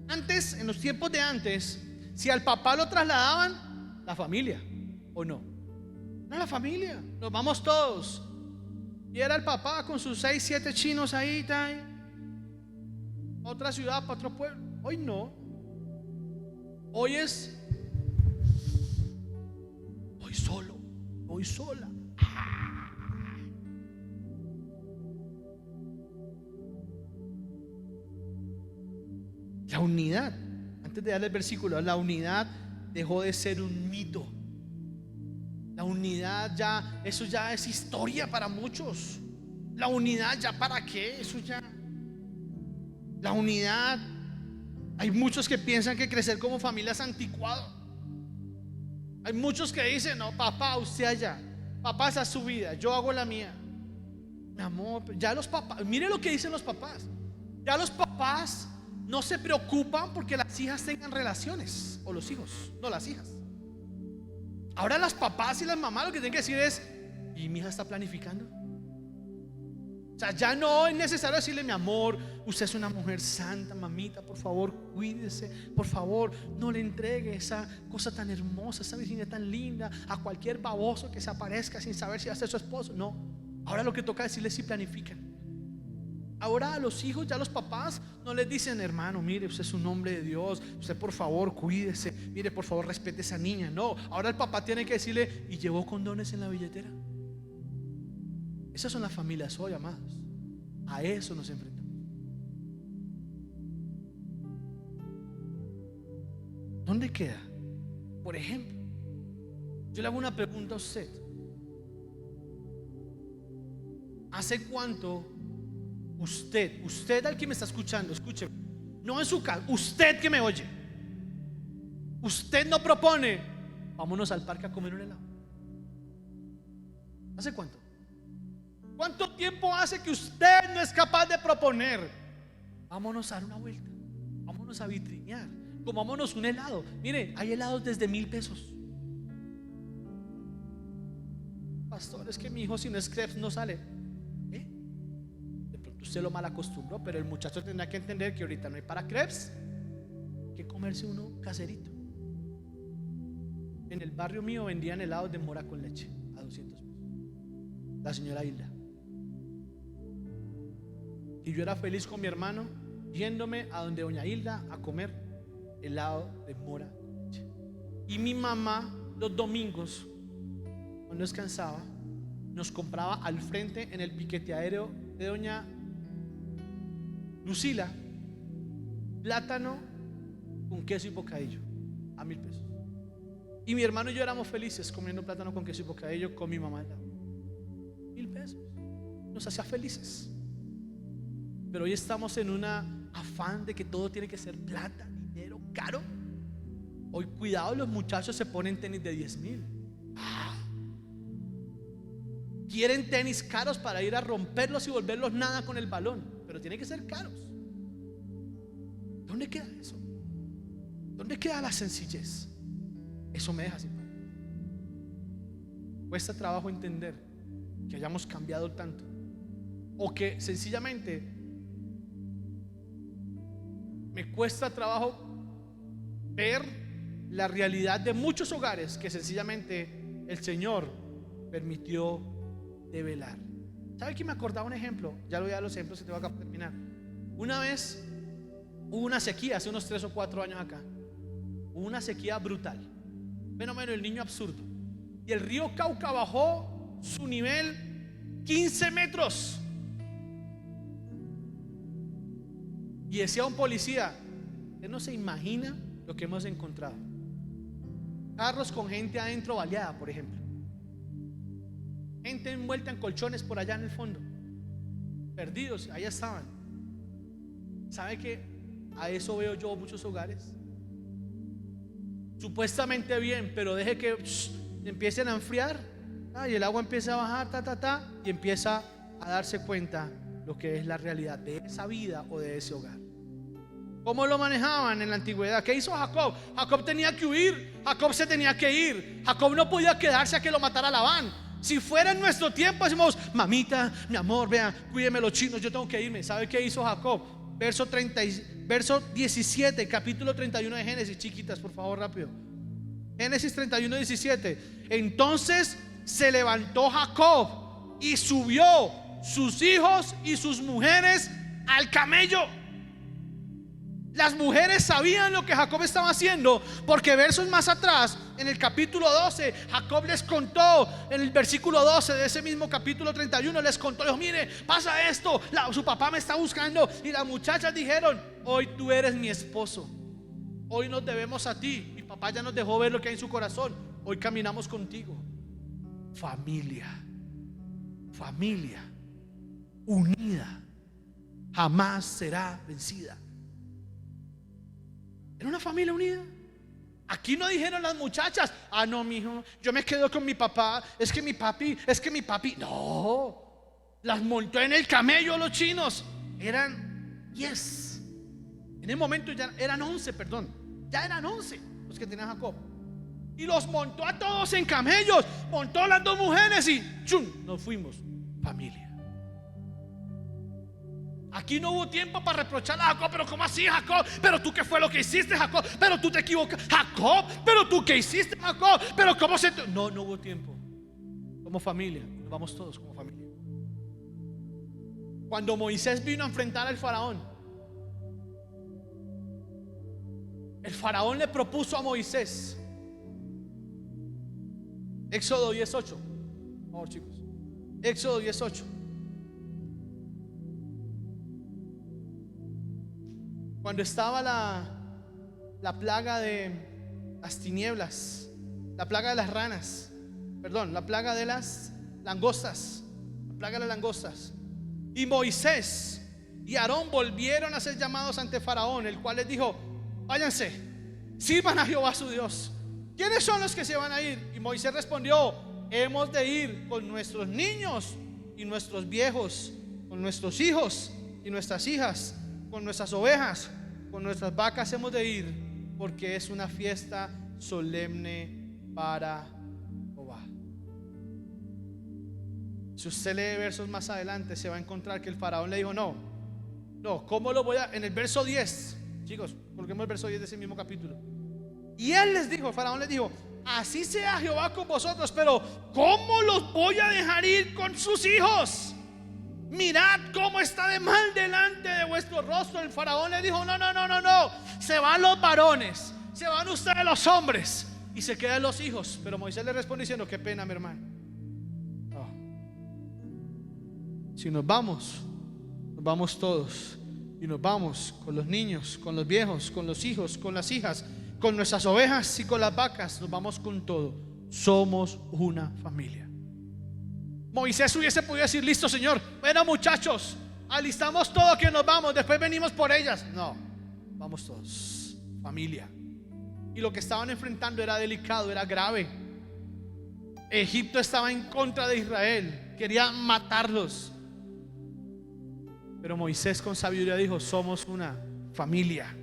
Antes, en los tiempos de antes, si al papá lo trasladaban, la familia, ¿o no? No, la familia, nos vamos todos. Y era el papá con sus 6, 7 chinos ahí, otra ciudad, para otro pueblo. Hoy no. Hoy es, voy solo, voy sola. unidad, antes de darle el versículo, la unidad dejó de ser un mito. La unidad ya, eso ya es historia para muchos. La unidad ya para qué, eso ya. La unidad, hay muchos que piensan que crecer como familia es anticuado. Hay muchos que dicen, no, papá, usted allá, papá, esa es su vida, yo hago la mía. Mi amor, ya los papás, mire lo que dicen los papás. Ya los papás no se preocupan porque las hijas tengan relaciones, o los hijos, no las hijas. Ahora las papás y las mamás lo que tienen que decir es: ¿y mi hija está planificando? O sea, ya no es necesario decirle: mi amor, usted es una mujer santa, mamita, por favor, cuídese, por favor, no le entregue esa cosa tan hermosa, esa virginidad tan linda a cualquier baboso que se aparezca sin saber si va a ser su esposo. No, ahora lo que toca decirle es si planifican. Ahora a los hijos, ya los papás no les dicen: hermano, mire, usted es un hombre de Dios, usted por favor cuídese, mire, por favor respete a esa niña. No, ahora el papá tiene que decirle: ¿y llevó condones en la billetera? Esas son las familias hoy, amados. A eso nos enfrentamos. ¿Dónde queda? Por ejemplo, yo le hago una pregunta a usted. ¿Hace cuánto usted al que me está escuchando, escuche, no en su casa, usted que me oye, usted no propone: vámonos al parque a comer un helado? ¿Hace cuánto? ¿Cuánto tiempo hace que usted no es capaz de proponer: vámonos a dar una vuelta, vámonos a vitrinear, comámonos un helado? Mire, hay helados desde 1,000 pesos. Pastor, es que mi hijo si no es crepes no sale. De pronto usted lo mal acostumbró, pero el muchacho tendrá que entender que ahorita no hay para crepes, hay que comerse uno caserito. En el barrio mío vendían helados de mora con leche a 200 pesos. La señora Hilda. Y yo era feliz con mi hermano yéndome a donde doña Hilda a comer helado de mora con leche. Y mi mamá los domingos, cuando descansaba, nos compraba al frente en el piqueteadero de doña Lucila plátano con queso y bocadillo a 1,000 pesos. Y mi hermano y yo éramos felices comiendo plátano con queso y bocadillo con mi mamá al lado. 1,000 pesos nos hacía felices. Pero hoy estamos en un afán de que todo tiene que ser plata, dinero, caro. Hoy cuidado, los muchachos se ponen tenis de 10,000. Quieren tenis caros para ir a romperlos y volverlos nada con el balón, pero tienen que ser caros. ¿Dónde queda eso? ¿Dónde queda la sencillez? Eso me deja sin paz. Cuesta trabajo entender que hayamos cambiado tanto, o que sencillamente me cuesta trabajo ver la realidad de muchos hogares que sencillamente el Señor permitió develar. ¿Sabe que me acordaba un ejemplo? Ya lo voy a dar los ejemplos y te voy a terminar. Una vez hubo una sequía, hace unos 3 o 4 años acá. Hubo una sequía brutal, fenómeno del niño absurdo. Y el río Cauca bajó su nivel 15 metros. Y decía un policía: usted no se imagina lo que hemos encontrado. Carros con gente adentro baleada, por ejemplo. Gente envuelta en colchones por allá en el fondo. Perdidos, allá estaban. ¿Sabe que a eso veo yo muchos hogares? Supuestamente bien, pero deje que empiecen a enfriar, y el agua empieza a bajar, y empieza a darse cuenta lo que es la realidad de esa vida o de ese hogar. ¿Cómo lo manejaban en la antigüedad? ¿Qué hizo Jacob? Jacob tenía que huir, Jacob se tenía que ir, Jacob no podía quedarse a que lo matara Labán. Si fuera en nuestro tiempo decimos: mamita, mi amor, vea, cuídeme los chinos, yo tengo que irme. ¿Sabe qué hizo Jacob? Verso 17, capítulo 31 de Génesis. Chiquitas, por favor, rápido. Génesis 31, 17. Entonces se levantó Jacob y subió sus hijos y sus mujeres al camello. Las mujeres sabían lo que Jacob estaba haciendo, porque versos más atrás, en el capítulo 12, Jacob les contó, en el versículo 12 de ese mismo capítulo 31, les contó, les dijo: mire, pasa esto, su papá me está buscando. Y las muchachas dijeron: hoy tú eres mi esposo. Hoy nos debemos a ti. Mi papá ya nos dejó ver lo que hay en su corazón. Hoy caminamos contigo. Familia. Familia unida jamás será vencida. Era una familia unida. Aquí no dijeron las muchachas: ah, no, mijo, yo me quedo con mi papá, es que mi papi. No, las montó en el camello los chinos. Eran 10. En el momento ya eran 11, perdón. Ya eran 11 los que tenía Jacob. Y los montó a todos en camellos. Montó a las 2 mujeres y ¡chum! Nos fuimos. Familia. Aquí no hubo tiempo para reprocharle a Jacob: pero ¿cómo así, Jacob? Pero tú, ¿qué fue lo que hiciste, Jacob? Pero tú te equivocas, Jacob. Pero tú, ¿qué hiciste, Jacob? Pero ¿cómo se te...? No hubo tiempo. Como familia, nos vamos todos como familia. Cuando Moisés vino a enfrentar al faraón, el faraón le propuso a Moisés. Éxodo 10:8. Por favor, chicos. Éxodo 10:8. Cuando estaba la plaga de las tinieblas, la plaga de las ranas, perdón, la plaga de las langostas, la plaga de las langostas, y Moisés y Aarón volvieron a ser llamados ante Faraón, el cual les dijo: váyanse, sirvan a Jehová su Dios. ¿Quiénes son los que se van a ir? Y Moisés respondió: hemos de ir con nuestros niños y nuestros viejos, con nuestros hijos y nuestras hijas, con nuestras ovejas, con nuestras vacas hemos de ir, porque es una fiesta solemne para Jehová. Si usted lee versos más adelante, se va a encontrar que el faraón le dijo: no, ¿cómo lo voy a...? En el verso 10, chicos, coloquemos el verso 10 de ese mismo capítulo. Y él les dijo, el faraón les dijo: así sea Jehová con vosotros, pero ¿cómo los voy a dejar ir con sus hijos? Mirad cómo está de mal delante de vuestro rostro. El faraón le dijo: no, se van los varones, se van ustedes los hombres, y se quedan los hijos. Pero Moisés le responde diciendo: qué pena, mi hermano. Si nos vamos todos, y nos vamos con los niños, con los viejos, con los hijos, con las hijas, con nuestras ovejas y con las vacas. Nos vamos con todo. Somos una familia. Moisés hubiese podido decir: listo, Señor, bueno, muchachos, alistamos todo, que nos vamos, después venimos por ellas. No, vamos todos, familia. Y lo que estaban enfrentando era delicado, era grave. Egipto estaba en contra de Israel, quería matarlos. Pero Moisés con sabiduría dijo: somos una familia.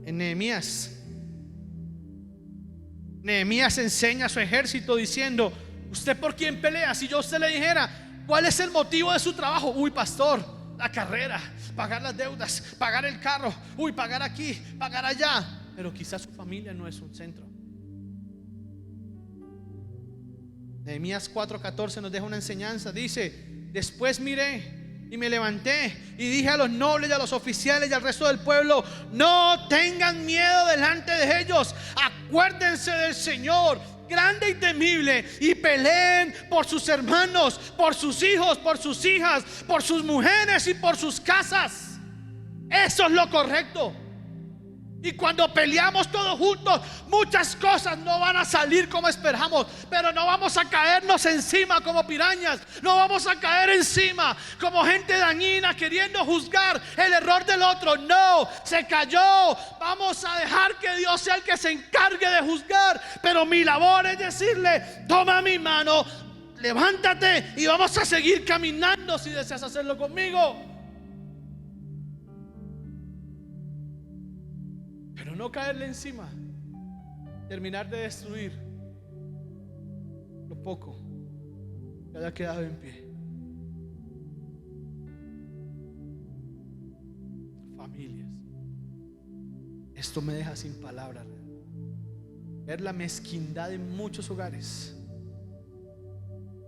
En Nehemías enseña a su ejército diciendo: ¿usted por quién pelea? Si yo a usted le dijera cuál es el motivo de su trabajo: uy, pastor, la carrera, pagar las deudas, pagar el carro, uy, pagar aquí, pagar allá. Pero quizás su familia no es un centro. Nehemías 4:14 nos deja una enseñanza. Dice: después miré y me levanté y dije a los nobles y a los oficiales y al resto del pueblo: no tengan miedo delante de ellos, acuérdense del Señor grande y temible, y peleen por sus hermanos, por sus hijos, por sus hijas, por sus mujeres y por sus casas. Eso es lo correcto. Y cuando peleamos todos juntos, muchas cosas no van a salir como esperamos, pero no vamos a caernos encima como pirañas. No vamos a caer encima como gente dañina queriendo juzgar el error del otro. No, se cayó. Vamos a dejar que Dios sea el que se encargue de juzgar. Pero mi labor es decirle: toma mi mano, levántate y vamos a seguir caminando si deseas hacerlo conmigo. Pero no caerle encima, terminar de destruir lo poco que haya quedado en pie. Familias, esto me deja sin palabras. Ver la mezquindad en muchos hogares,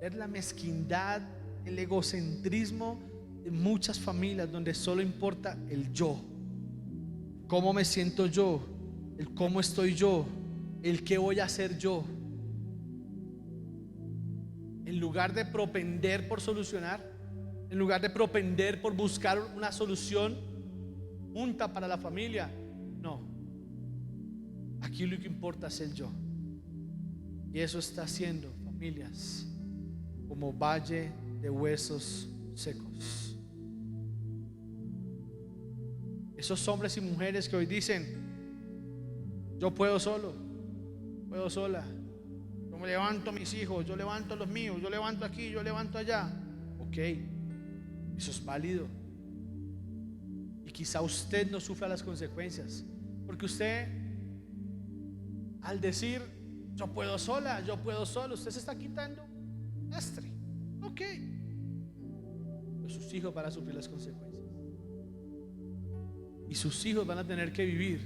ver la mezquindad, el egocentrismo de muchas familias donde solo importa el yo. ¿Cómo me siento yo? El cómo estoy yo, el qué voy a hacer yo. En lugar de propender por solucionar, en lugar de propender por buscar una solución, junta para la familia. No, aquí lo que importa es el yo. Y eso está haciendo familias como valle de huesos secos. Esos hombres y mujeres que hoy dicen: yo puedo solo, puedo sola, yo me levanto a mis hijos, yo levanto a los míos, yo levanto aquí, yo levanto allá. Ok, eso es válido. Y quizá usted no sufra las consecuencias, porque usted, al decir yo puedo sola, yo puedo solo, usted se está quitando lastre. Ok, pero sus hijos van a sufrir las consecuencias. Y sus hijos van a tener que vivir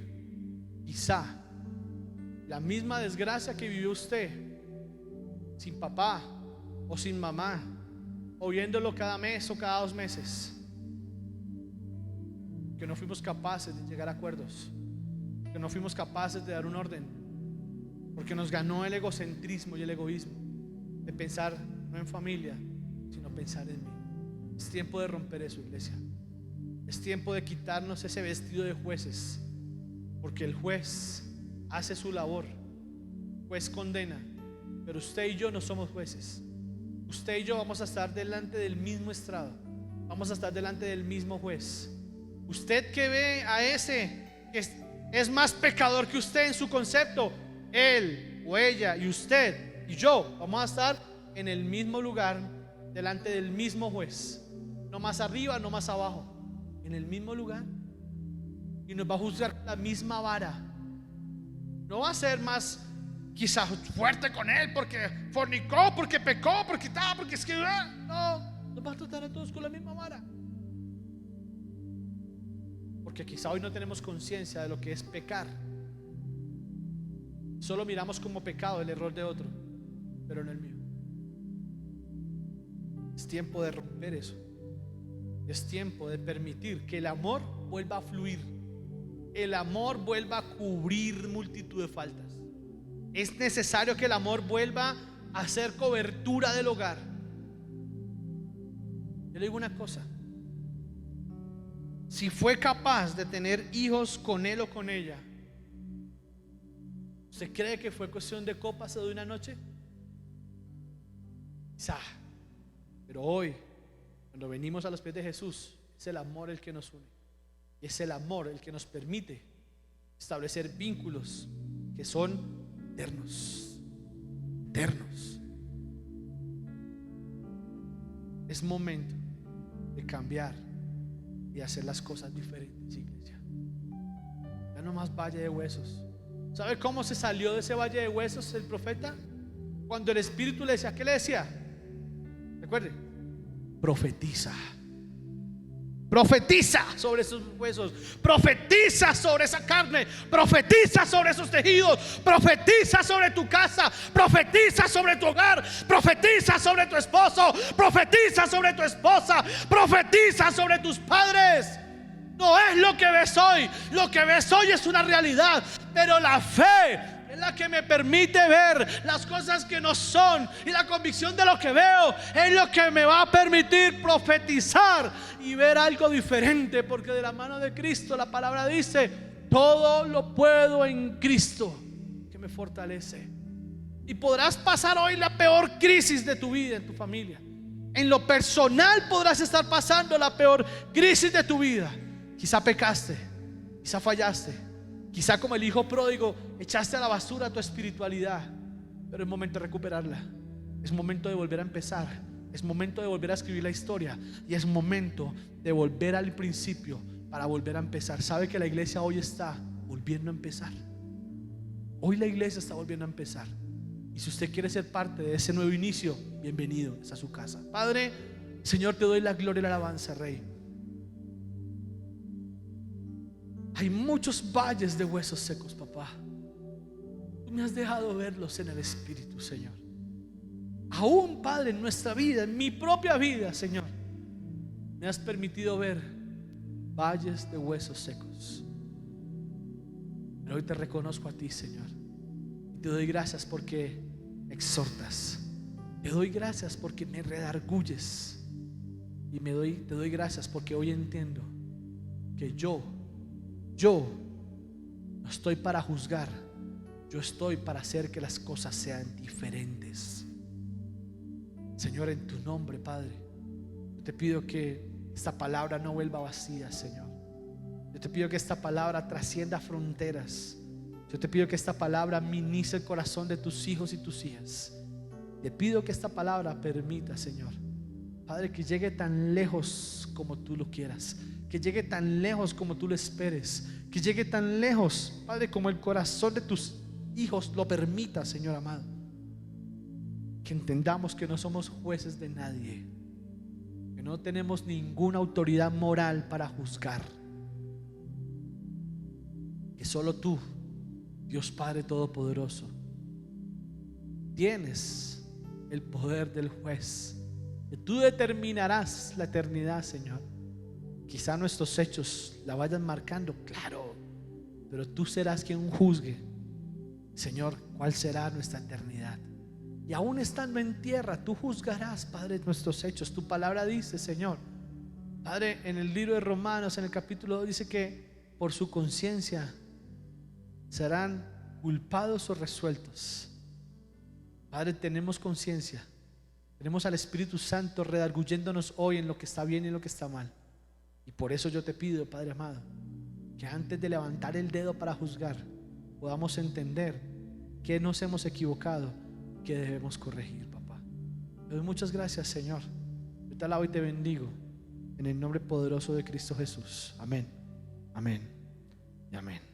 quizá la misma desgracia que vivió usted, sin papá o sin mamá, o viéndolo cada mes o cada 2 meses, que no fuimos capaces de llegar a acuerdos, que no fuimos capaces de dar un orden, porque nos ganó el egocentrismo y el egoísmo de pensar no en familia, sino pensar en mí. Es tiempo de romper eso, iglesia. Es tiempo de quitarnos ese vestido de jueces, porque el juez hace su labor, el juez condena, pero usted y yo no somos jueces. Usted y yo vamos a estar delante del mismo estrado, vamos a estar delante del mismo juez. Usted que ve a ese que es más pecador que usted en su concepto, él o ella y usted y yo vamos a estar en el mismo lugar, delante del mismo juez, no más arriba, no más abajo, en el mismo lugar, y nos va a juzgar con la misma vara. No va a ser más quizás fuerte con él porque fornicó, porque pecó, porque estaba, porque es que no, nos va a tratar a todos con la misma vara, porque quizá hoy no tenemos conciencia de lo que es pecar. Solo miramos como pecado el error de otro, pero no el mío. Es tiempo de romper eso. Es tiempo de permitir que el amor vuelva a fluir, el amor vuelva a cubrir multitud de faltas. Es necesario que el amor vuelva a hacer cobertura del hogar. Yo le digo una cosa: si fue capaz de tener hijos con él o con ella, ¿usted cree que fue cuestión de copas o de una noche? Quizá. Pero hoy, cuando venimos a los pies de Jesús, es el amor el que nos une. Y es el amor el que nos permite establecer vínculos que son eternos. Eternos. Es momento de cambiar y hacer las cosas diferentes, iglesia. Ya no más valle de huesos. ¿Sabe cómo se salió de ese valle de huesos el profeta? Cuando el Espíritu le decía, ¿qué le decía? Recuerde, profetiza. Profetiza sobre esos huesos, profetiza sobre esa carne, profetiza sobre esos tejidos, profetiza sobre tu casa, profetiza sobre tu hogar, profetiza sobre tu esposo, profetiza sobre tu esposa, profetiza sobre tus padres. No es lo que ves hoy, lo que ves hoy es una realidad, pero la fe es la que me permite ver las cosas que no son, y la convicción de lo que veo es lo que me va a permitir profetizar y ver algo diferente, porque de la mano de Cristo la palabra dice: todo lo puedo en Cristo que me fortalece. Y podrás pasar hoy la peor crisis de tu vida en tu familia. En lo personal podrás estar pasando la peor crisis de tu vida. Quizá pecaste, quizá fallaste, quizá como el hijo pródigo echaste a la basura tu espiritualidad, pero es momento de recuperarla. Es momento de volver a empezar. Es momento de volver a escribir la historia. Y es momento de volver al principio para volver a empezar. ¿Sabe que la iglesia hoy está volviendo a empezar? Hoy la iglesia está volviendo a empezar. Y si usted quiere ser parte de ese nuevo inicio, bienvenido a su casa. Padre, Señor, te doy la gloria y la alabanza, Rey. Hay muchos valles de huesos secos, papá. Tú me has dejado verlos en el Espíritu, Señor. Aún, Padre, en nuestra vida, en mi propia vida, Señor, me has permitido ver valles de huesos secos. Pero hoy te reconozco a ti, Señor, y te doy gracias porque me exhortas. Te doy gracias porque me redarguyes. Y te doy gracias porque hoy entiendo que yo yo no estoy para juzgar, yo estoy para hacer que las cosas sean diferentes. Señor, en tu nombre, Padre, yo te pido que esta palabra no vuelva vacía, Señor. Yo te pido que esta palabra trascienda fronteras. Yo te pido que esta palabra ministre el corazón de tus hijos y tus hijas. Te pido que esta palabra permita, Señor, Padre, que llegue tan lejos como tú lo quieras, que llegue tan lejos como tú lo esperes, que llegue tan lejos, Padre, como el corazón de tus hijos lo permita, Señor amado. Que entendamos que no somos jueces de nadie, que no tenemos ninguna autoridad moral para juzgar, que solo tú, Dios Padre Todopoderoso, tienes el poder del juez, que tú determinarás la eternidad, Señor. Quizá nuestros hechos la vayan marcando, claro, pero tú serás quien juzgue, Señor, cuál será nuestra eternidad. Y aún estando en tierra, tú juzgarás, Padre, nuestros hechos. Tu palabra dice, Señor, Padre, en el libro de Romanos, en el capítulo 2, dice que por su conciencia serán culpados o resueltos. Padre, tenemos conciencia, tenemos al Espíritu Santo redarguyéndonos hoy en lo que está bien y en lo que está mal. Y por eso yo te pido, Padre amado, que antes de levantar el dedo para juzgar, podamos entender que nos hemos equivocado, que debemos corregir, papá. Te doy muchas gracias, Señor. Yo te alabo y te bendigo en el nombre poderoso de Cristo Jesús. Amén, amén y amén.